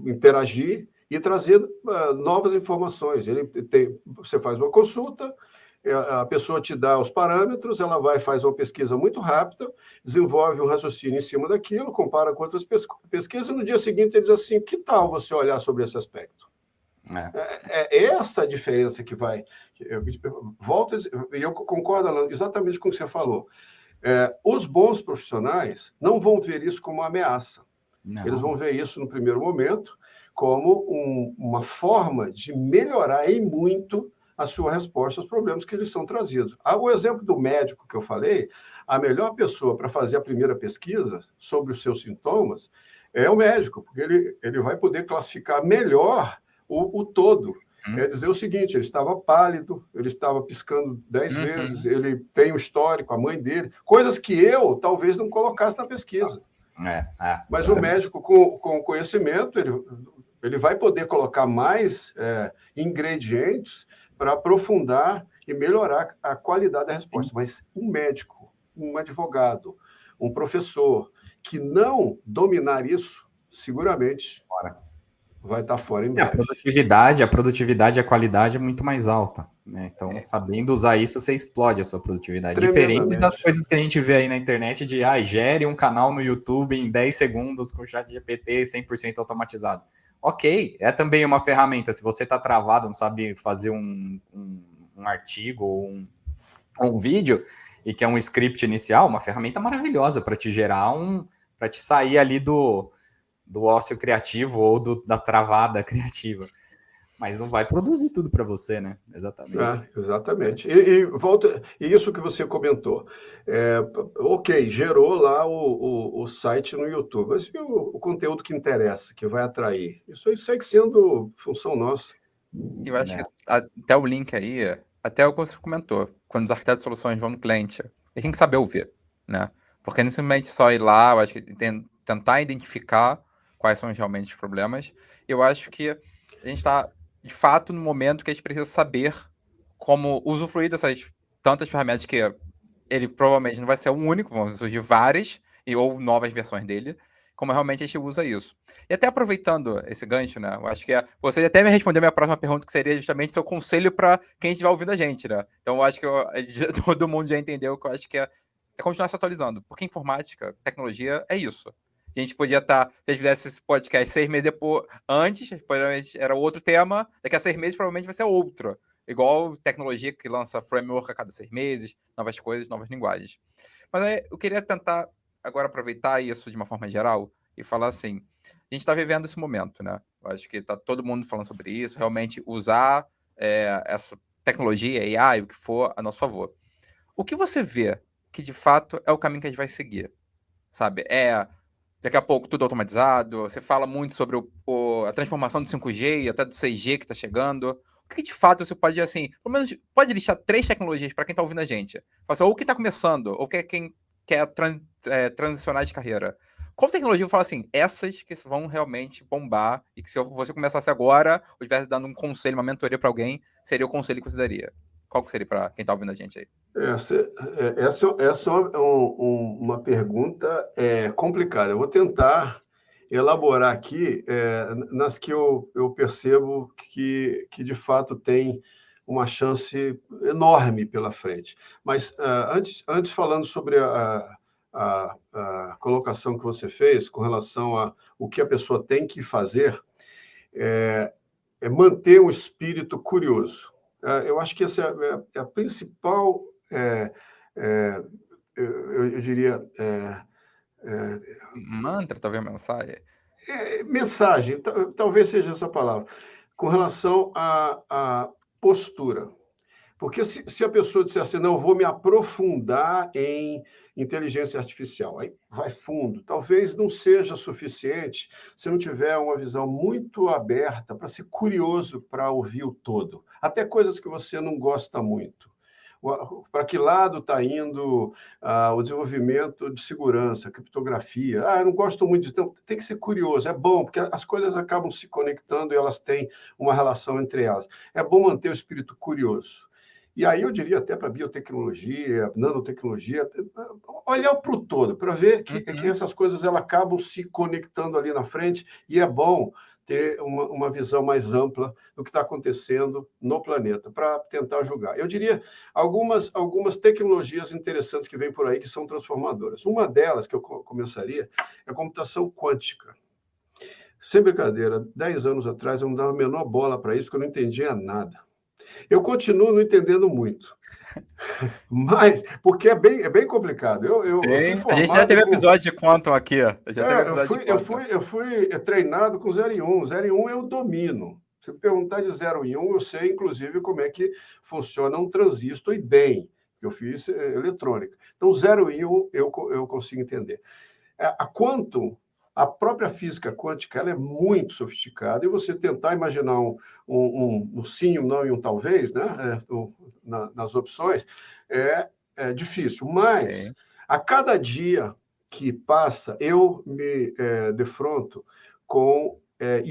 C: interagir e trazer novas informações. Você faz uma consulta, a pessoa te dá os parâmetros, ela vai faz uma pesquisa muito rápida, desenvolve um raciocínio em cima daquilo, compara com outras pesquisas, e no dia seguinte ele diz assim, que tal você olhar sobre esse aspecto? É essa a diferença que vai... eu concordo, Alan, exatamente com o que você falou. Os bons profissionais não vão ver isso como uma ameaça. Não. Eles vão ver isso, no primeiro momento, como uma forma de melhorar em muito a sua resposta aos problemas que eles são trazidos. O exemplo do médico que eu falei, a melhor pessoa para fazer a primeira pesquisa sobre os seus sintomas é o médico, porque ele vai poder classificar melhor o todo. Quer dizer o seguinte, ele estava pálido, ele estava piscando 10 vezes, ele tem o histórico, a mãe dele, coisas que eu talvez não colocasse na pesquisa. Mas o médico, com conhecimento, ele vai poder colocar mais ingredientes para aprofundar e melhorar a qualidade da resposta. Sim. Mas um médico, um advogado, um professor que não dominar isso, seguramente vai estar fora em breve.
A: A produtividade e a qualidade é muito mais alta, né? Então, sabendo usar isso, você explode a sua produtividade. Diferente das coisas que a gente vê aí na internet de gere um canal no YouTube em 10 segundos com o ChatGPT 100% automatizado. Ok, é também uma ferramenta. Se você está travado, não sabe fazer um artigo ou um vídeo e quer um script inicial, uma ferramenta maravilhosa para te gerar para te sair ali do ócio criativo ou da travada criativa. Mas não vai produzir tudo para você, né? Exatamente.
C: Exatamente. E isso que você comentou. Ok, gerou lá o site no YouTube, mas e o conteúdo que interessa, que vai atrair? Isso aí segue sendo função nossa.
B: Eu acho que até o link aí, até o que você comentou, quando os arquitetos de soluções vão no cliente, eles têm que saber ouvir, né? Porque não simplesmente só ir lá, eu acho que tentar identificar quais são realmente os problemas. Eu acho que a gente está, de fato, no momento que a gente precisa saber como usufruir dessas tantas ferramentas que ele provavelmente não vai ser o único, vão surgir várias, ou novas versões dele, como realmente a gente usa isso. E até aproveitando esse gancho, né, eu acho que você até me respondeu a minha próxima pergunta, que seria justamente seu conselho para quem estiver ouvindo a gente, né? Então eu acho que todo mundo já entendeu que eu acho que é continuar se atualizando, porque informática, tecnologia, é isso. A gente podia estar, se a gente fizesse esse podcast 6 meses depois, antes, provavelmente era outro tema, daqui a 6 meses provavelmente vai ser outro. Igual tecnologia que lança framework a cada 6 meses, novas coisas, novas linguagens. Mas aí eu queria tentar agora aproveitar isso de uma forma geral e falar assim, a gente está vivendo esse momento, né? Eu acho que está todo mundo falando sobre isso, realmente usar essa tecnologia, AI, o que for, a nosso favor. O que você vê que, de fato, é o caminho que a gente vai seguir? Sabe? Daqui a pouco tudo automatizado, você fala muito sobre a transformação do 5G e até do 6G que está chegando. O que, de fato, você pode, assim, pelo menos, pode listar 3 tecnologias para quem está ouvindo a gente? Assim, ou quem está começando, ou quem quer transicionar de carreira. Qual tecnologia eu falo assim, essas que vão realmente bombar e que se você começasse agora, ou estivesse dando um conselho, uma mentoria para alguém, seria o conselho que você daria? Qual que seria para quem está ouvindo a gente aí?
C: Essa é uma pergunta complicada. Eu vou tentar elaborar aqui nas que eu percebo que de fato tem uma chance enorme pela frente. Mas antes falando sobre a colocação que você fez com relação a o que a pessoa tem que fazer, é manter o espírito curioso. Eu acho que essa é a principal, eu diria,
B: Mantra, talvez mensagem.
C: mensagem, talvez seja essa palavra, com relação à postura. Porque se a pessoa disser assim, não, vou me aprofundar em inteligência artificial, aí vai fundo, talvez não seja suficiente se não tiver uma visão muito aberta para ser curioso para ouvir o todo, até coisas que você não gosta muito. Para que lado está indo o desenvolvimento de segurança, criptografia? Eu não gosto muito disso. Então, tem que ser curioso, é bom, porque as coisas acabam se conectando e elas têm uma relação entre elas. É bom manter o espírito curioso. E aí eu diria até para biotecnologia, nanotecnologia, olhar para o todo, para ver que essas coisas elas acabam se conectando ali na frente, e é bom ter uma visão mais ampla do que está acontecendo no planeta, para tentar julgar. Eu diria algumas tecnologias interessantes que vêm por aí que são transformadoras. Uma delas, que eu começaria, é a computação quântica. Sem brincadeira, 10 anos atrás eu não dava a menor bola para isso, porque eu não entendia nada. Eu continuo não entendendo muito, mas porque é bem complicado. Eu fui
B: A gente já
C: formado
B: teve
C: com...
B: episódio de Quantum aqui, ó. Já teve episódio de Quantum.
C: Eu fui treinado com 0 e 1. 0 e 1 eu domino. Se me perguntar de 0 e 1, eu sei, inclusive, como é que funciona um transistor e bem, que eu fiz eletrônica. Então, 0 e 1 eu consigo entender. A Quantum, a própria física quântica, ela é muito sofisticada, e você tentar imaginar um sim, um não e um talvez, né, nas opções, é difícil. Mas, a cada dia que passa, eu me defronto com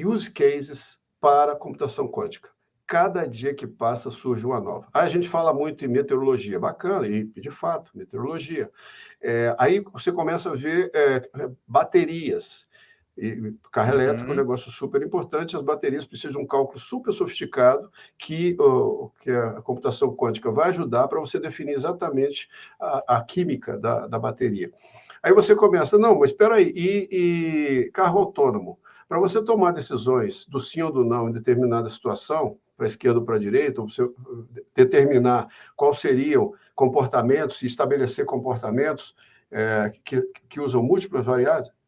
C: use cases para computação quântica. Cada dia que passa surge uma nova. A gente fala muito em meteorologia, bacana, e de fato, meteorologia. Aí você começa a ver baterias. E carro elétrico é um negócio super importante, as baterias precisam de um cálculo super sofisticado que a computação quântica vai ajudar para você definir exatamente a química da bateria. Aí você começa, não, mas espera aí, e carro autônomo? Para você tomar decisões do sim ou do não em determinada situação, para a esquerda ou para a direita, ou você determinar quais seriam comportamentos e estabelecer comportamentos que usam múltiplas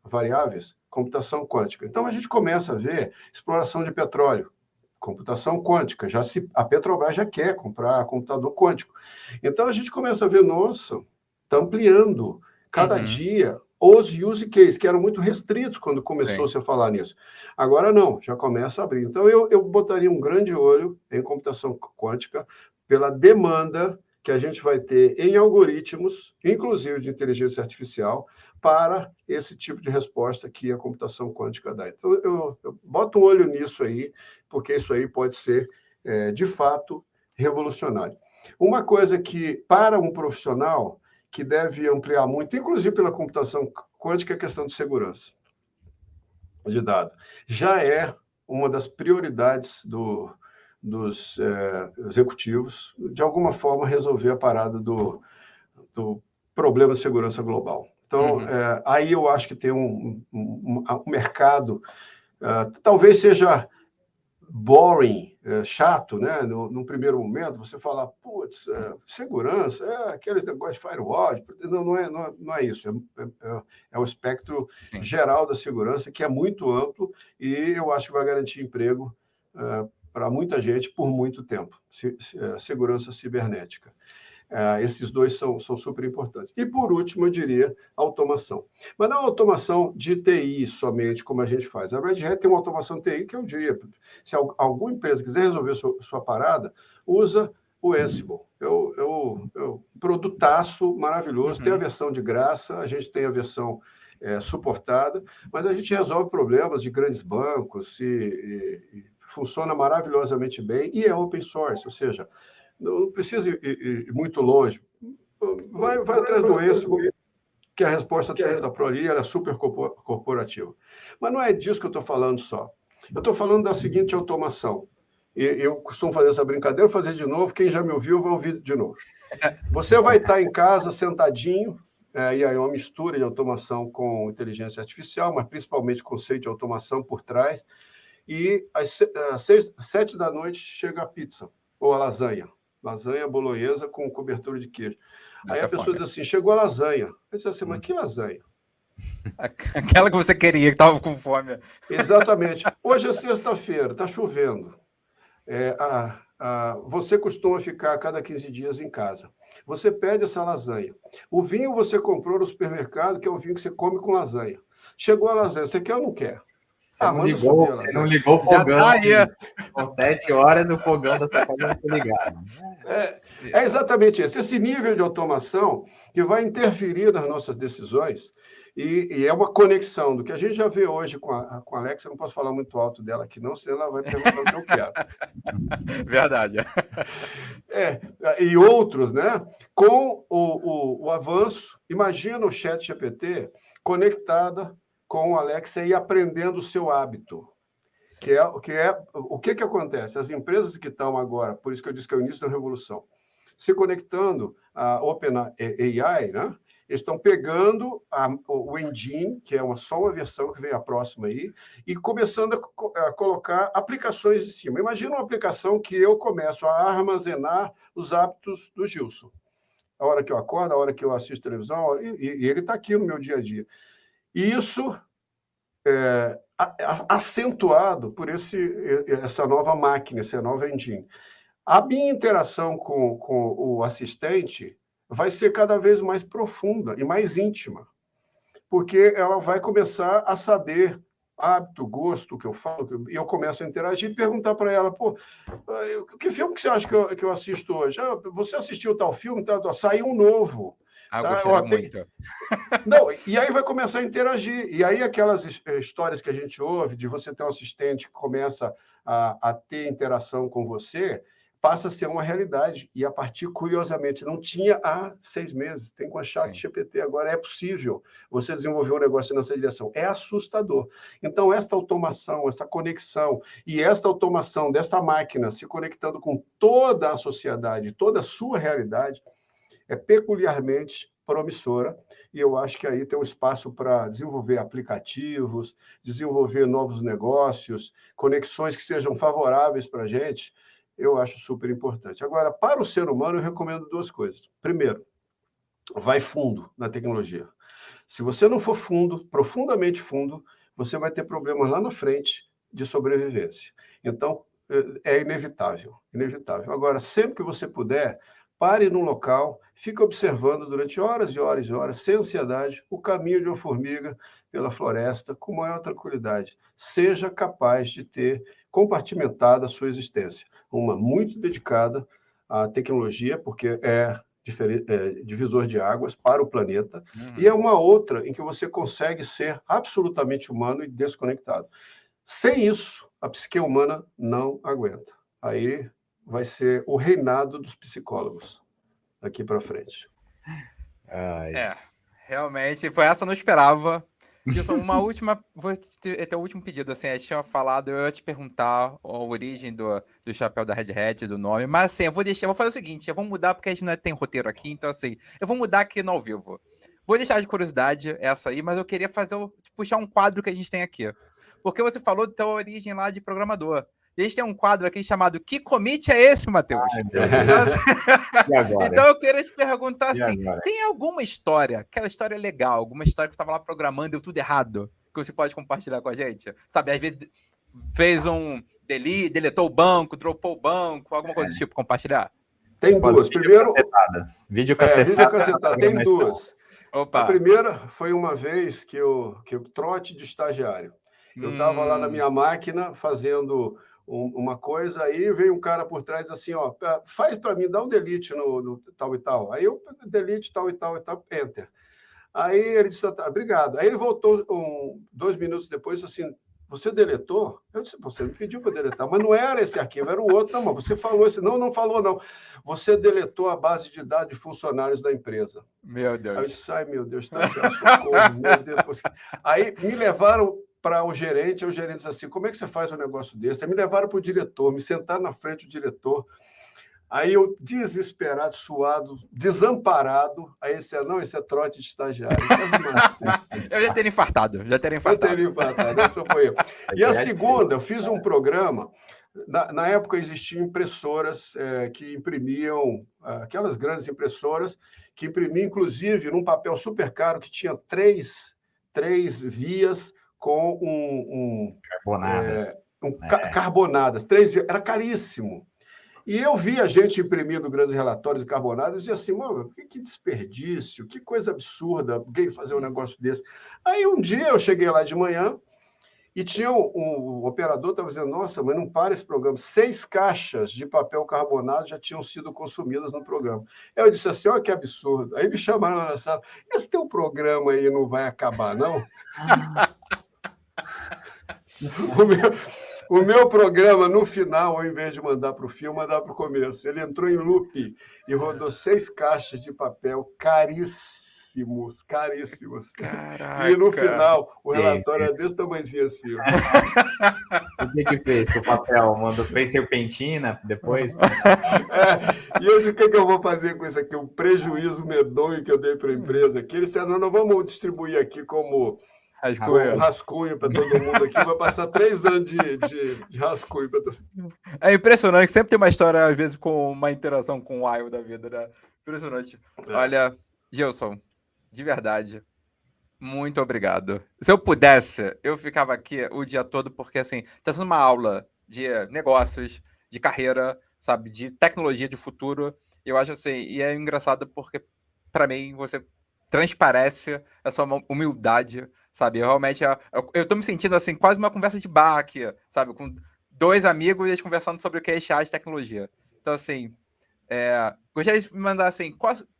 C: variáveis, computação quântica. Então, a gente começa a ver exploração de petróleo, computação quântica. A Petrobras já quer comprar computador quântico. Então, a gente começa a ver, nossa, está ampliando cada dia os use cases, que eram muito restritos quando começou-se a falar nisso. Agora não, já começa a abrir. Então, eu botaria um grande olho em computação quântica pela demanda que a gente vai ter em algoritmos, inclusive de inteligência artificial, para esse tipo de resposta que a computação quântica dá. Então, eu boto um olho nisso aí, porque isso aí pode ser, de fato, revolucionário. Uma coisa que, para um profissional que deve ampliar muito, inclusive pela computação quântica, é a questão de segurança de dados. Já é uma das prioridades dos executivos, de alguma forma, resolver a parada do problema de segurança global. Então, aí eu acho que tem um mercado, talvez seja boring, chato, né? No primeiro momento, você falar, putz, segurança, aqueles negócios de firewall. Não é isso. É o espectro
B: Sim.
C: geral da segurança, que é muito amplo e eu acho que vai garantir emprego para muita gente por muito tempo. Segurança cibernética. Esses dois são super importantes. E, por último, eu diria automação. Mas não automação de TI somente, como a gente faz. A Red Hat tem uma automação de TI que eu diria, se alguma empresa quiser resolver sua parada, usa o Ansible. Produtaço maravilhoso. Tem a versão de graça, a gente tem a versão suportada, mas a gente resolve problemas de grandes bancos e funciona maravilhosamente bem e é open source, ou seja, não precisa ir muito longe. Vai atrás do Ansible, que a resposta está por ali, ela é super corporativa. Mas não é disso que eu estou falando só. Eu estou falando da seguinte automação. Eu costumo fazer essa brincadeira, vou fazer de novo. Quem já me ouviu, vai ouvir de novo. Você vai estar em casa, sentadinho, e aí é uma mistura de automação com inteligência artificial, mas principalmente conceito de automação por trás. E às 7 da noite chega a pizza, ou a lasanha bolonhesa com cobertura de queijo. Aí a pessoa diz assim, chegou a lasanha. Eu disse assim, mas que lasanha?
B: Aquela que você queria, que estava com fome.
C: Exatamente. Hoje é sexta-feira, está chovendo. Você costuma ficar a cada 15 dias em casa. Você pede essa lasanha. O vinho você comprou no supermercado, que é o vinho que você come com lasanha. Chegou a lasanha, você quer ou não quer?
A: Você não ligou o fogão.
B: Já tá aí.
A: Com 7 horas, o fogão da sua casa não está ligado.
C: É exatamente isso. Esse nível de automação que vai interferir nas nossas decisões e é uma conexão do que a gente já vê hoje com a Alexa. Eu não posso falar muito alto dela aqui, não, senão ela vai perguntar o que eu quero.
B: Verdade.
C: E outros, né? Com o avanço, imagina o ChatGPT conectada com o Alexa e aprendendo o seu hábito. O que acontece? As empresas que estão agora, por isso que eu disse que é o início da revolução, se conectando à OpenAI, né? Eles estão pegando o engine, que é só uma versão que vem a próxima aí, e começando a colocar aplicações em cima. Imagina uma aplicação que eu começo a armazenar os hábitos do Gilson. A hora que eu acordo, a hora que eu assisto televisão, e ele está aqui no meu dia a dia. E isso acentuado por essa nova máquina, essa nova engine. A minha interação com o assistente vai ser cada vez mais profunda e mais íntima, porque ela vai começar a saber hábito, gosto, que eu falo, e eu começo a interagir e perguntar para ela, que filme que você acha que eu assisto hoje? Você assistiu tal filme? Saiu um novo.
B: Gostaria muito.
C: Não, e aí vai começar a interagir. E aí aquelas histórias que a gente ouve de você ter um assistente que começa a ter interação com você, passa a ser uma realidade. E a partir, curiosamente, não tinha há 6 meses. Tem com a ChatGPT agora. É possível você desenvolver um negócio nessa direção. É assustador. Então, esta automação, essa conexão, e esta automação desta máquina se conectando com toda a sociedade, toda a sua realidade, é peculiarmente promissora, e eu acho que aí tem um espaço para desenvolver aplicativos, desenvolver novos negócios, conexões que sejam favoráveis para a gente, eu acho super importante. Agora, para o ser humano, eu recomendo 2 coisas. Primeiro, vai fundo na tecnologia. Se você não for fundo, profundamente fundo, você vai ter problemas lá na frente de sobrevivência. Então, é inevitável, inevitável. Agora, sempre que você puder, pare num local, fique observando durante horas e horas e horas, sem ansiedade, o caminho de uma formiga pela floresta, com maior tranquilidade. Seja capaz de ter compartimentada a sua existência. Uma muito dedicada à tecnologia, porque é divisor de águas para o planeta, e é uma outra em que você consegue ser absolutamente humano e desconectado. Sem isso, a psique humana não aguenta. Aí vai ser o reinado dos psicólogos daqui para frente.
B: Realmente, foi essa eu não esperava. Gilson, vou ter o último pedido, assim, a gente tinha falado, eu ia te perguntar a origem do chapéu da Red Hat, do nome, mas assim, eu vou fazer o seguinte, eu vou mudar, porque a gente não tem roteiro aqui, então assim, eu vou mudar aqui no ao vivo. Vou deixar de curiosidade essa aí, mas eu queria puxar um quadro que a gente tem aqui. Porque você falou da tua origem lá de programador. E a gente tem um quadro aqui chamado Que Commit é esse, Matheus? Então, assim,
A: E agora?
B: então eu queria te perguntar
A: E
B: assim,
A: agora?
B: tem alguma história, aquela história legal, alguma história que você estava lá programando e deu tudo errado, que você pode compartilhar com a gente? Sabe, às vezes fez um deletou o banco, dropou o banco, alguma coisa do tipo, compartilhar?
C: Tem duas. Primeiro,
A: Vídeo cacetada.
C: tem duas.
B: Opa.
C: A primeira foi uma vez que eu trote de estagiário. Eu estava lá na minha máquina fazendo uma coisa, aí veio um cara por trás assim, ó, faz para mim, dá um delete no tal e tal. Aí eu delete tal e tal, enter. Aí ele disse, tá, obrigado. Aí ele voltou 2 minutos depois, assim, você deletou? Eu disse, você me pediu para deletar, mas não era esse arquivo, era o outro. Não, mas você falou esse. Não falou, não. Você deletou a base de dados de funcionários da empresa.
B: Meu Deus.
C: Aí eu disse, ai, meu Deus, tá, socorro, meu Deus. Aí me levaram para o gerente disse assim, como é que você faz um negócio desse? Aí me levaram para o diretor, me sentaram na frente do diretor. Aí eu, desesperado, suado, desamparado, aí ele disse, não, esse é trote de estagiário.
B: Eu já teria infartado.
C: Essa foi eu. E a segunda, eu fiz um programa, na época existiam impressoras que imprimiam, aquelas grandes impressoras, que imprimiam, inclusive, num papel super caro, que tinha três vias com carbonadas. 3 vias, era caríssimo. E eu vi a gente imprimindo grandes relatórios de carbonados e dizia assim, mano, que desperdício, que coisa absurda alguém fazer um negócio desse. Aí um dia eu cheguei lá de manhã e tinha um operador estava dizendo, nossa, mas não para esse programa. 6 caixas de papel carbonado já tinham sido consumidas no programa. Eu disse assim, olha que absurdo. Aí me chamaram lá na sala, esse teu programa aí não vai acabar, não? O meu programa, no final, ao invés de mandar para o fim, mandar para o começo. Ele entrou em loop e rodou 6 caixas de papel caríssimos.
B: Caraca.
C: E no final, o relatório era desse tamanhozinho assim.
A: O que fez com o papel? Fez serpentina depois?
C: E eu disse, o que eu vou fazer com isso aqui? Um prejuízo medonho que eu dei para a empresa aqui. Ele disse, não vamos distribuir aqui como... rascunho para todo mundo aqui, vai passar 3 anos de rascunho para todo mundo.
B: É impressionante, sempre tem uma história, às vezes, com uma interação com o Wild da vida, né? Impressionante. Olha, Gilson, de verdade, muito obrigado. Se eu pudesse, eu ficava aqui o dia todo, porque, assim, está sendo uma aula de negócios, de carreira, sabe, de tecnologia, de futuro. Eu acho assim, e é engraçado porque, para mim, você transparece essa humildade, sabe? Eu realmente, eu tô me sentindo assim, quase uma conversa de bar aqui, sabe? Com 2 amigos e eles conversando sobre o que é HR de tecnologia. Então, assim, gostaria de me mandar assim,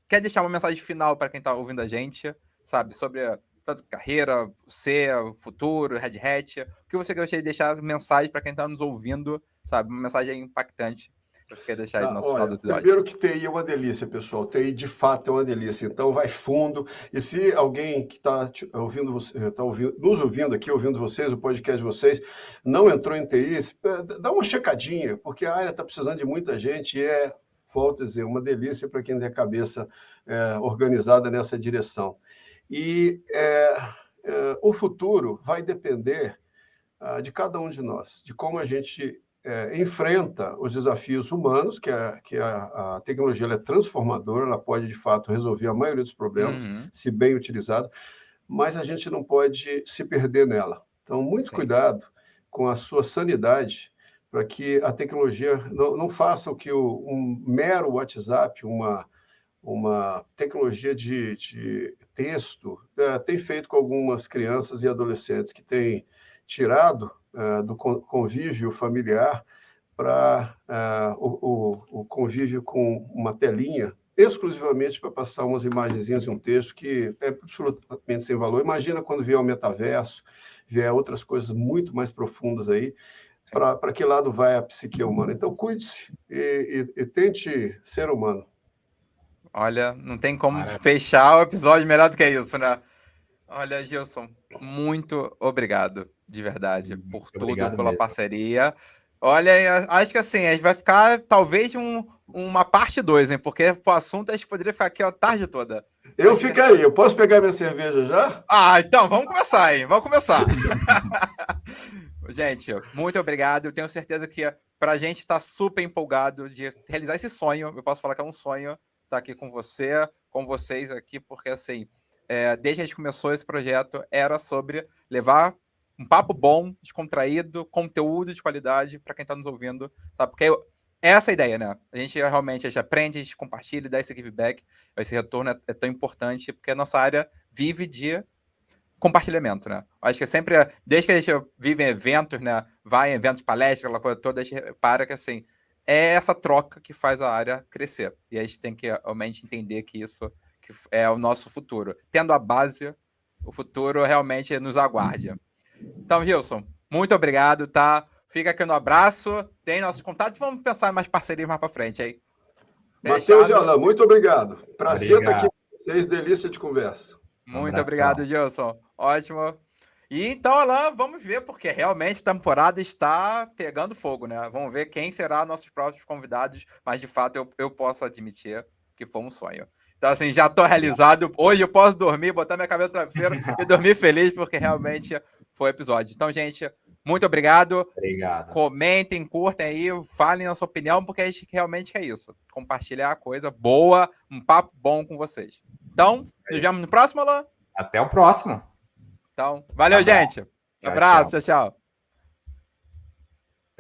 B: quer deixar uma mensagem final para quem tá ouvindo a gente, sabe? Sobre tanto carreira, você, futuro, Red Hat. O que você gostaria de deixar mensagem para quem tá nos ouvindo, sabe? Uma mensagem impactante. Você quer deixar aí no nosso final do episódio?
C: Primeiro que TI é uma delícia, pessoal. TI, de fato, é uma delícia. Então, vai fundo. E se alguém que está nos ouvindo aqui, ouvindo vocês, o podcast de vocês, não entrou em TI, dá uma checadinha, porque a área está precisando de muita gente e volto a dizer, uma delícia para quem tem a cabeça organizada nessa direção. E o futuro vai depender de cada um de nós, de como a gente... enfrenta os desafios humanos, que a tecnologia ela é transformadora, ela pode, de fato, resolver a maioria dos problemas, se bem utilizada, mas a gente não pode se perder nela. Então, muito cuidado com a sua sanidade, para que a tecnologia não faça o que um mero WhatsApp, uma tecnologia de texto, tem feito com algumas crianças e adolescentes, que têm tirado do convívio familiar para o convívio com uma telinha, exclusivamente para passar umas imagenzinhas e um texto que é absolutamente sem valor. Imagina quando vier o metaverso, vier outras coisas muito mais profundas aí, para que lado vai a psique humana. Então, cuide-se e tente ser humano.
B: Olha, não tem como fechar o episódio melhor do que isso, né? Olha, Gilson, muito obrigado, de verdade, por tudo, pela mesmo. Parceria. Olha, acho que assim, a gente vai ficar talvez uma parte 2, hein? Porque o assunto a gente poderia ficar aqui a tarde toda.
C: Eu ficaria. Eu posso pegar minha cerveja já?
B: Então, vamos começar, hein? Vamos começar. Gente, muito obrigado. Eu tenho certeza que pra gente estar super empolgado de realizar esse sonho, eu posso falar que é um sonho estar aqui com você, com vocês aqui, porque assim, desde que a gente começou esse projeto, era sobre levar um papo bom, descontraído, conteúdo de qualidade para quem está nos ouvindo, sabe? Porque essa é a ideia, né? A gente aprende, a gente compartilha, dá esse feedback, esse retorno é tão importante, porque a nossa área vive de compartilhamento, né? Acho que sempre, desde que a gente vive em eventos, né? Vai em eventos, palestras, aquela coisa toda, a gente repara que, assim, é essa troca que faz a área crescer. E a gente tem que realmente entender que isso que é o nosso futuro. Tendo a base, o futuro realmente nos aguarde. Então, Gilson, muito obrigado, tá? Fica aqui no abraço, tem nossos contatos, vamos pensar em mais parcerias mais para frente aí.
C: Matheus e Alain, muito obrigado. Prazer estar aqui
A: Obrigado.
C: com vocês, delícia de conversa.
B: Muito obrigado, Gilson. Ótimo. E então, Alain, vamos ver, porque realmente a temporada está pegando fogo, né? Vamos ver quem será nossos próximos convidados, mas de fato eu posso admitir que foi um sonho. Então, assim, já estou realizado. Hoje eu posso dormir, botar minha cabeça no travesseiro e dormir feliz, porque realmente foi o episódio. Então, gente, muito obrigado.
A: Obrigado.
B: Comentem, curtem aí, falem a sua opinião, porque a gente realmente quer isso. Compartilhar a coisa boa, um papo bom com vocês. Então, nos vemos no próximo, Alain?
A: Até o próximo.
B: Então, valeu, gente.
A: Tchau,
B: Abraço,
A: tchau.
B: tchau.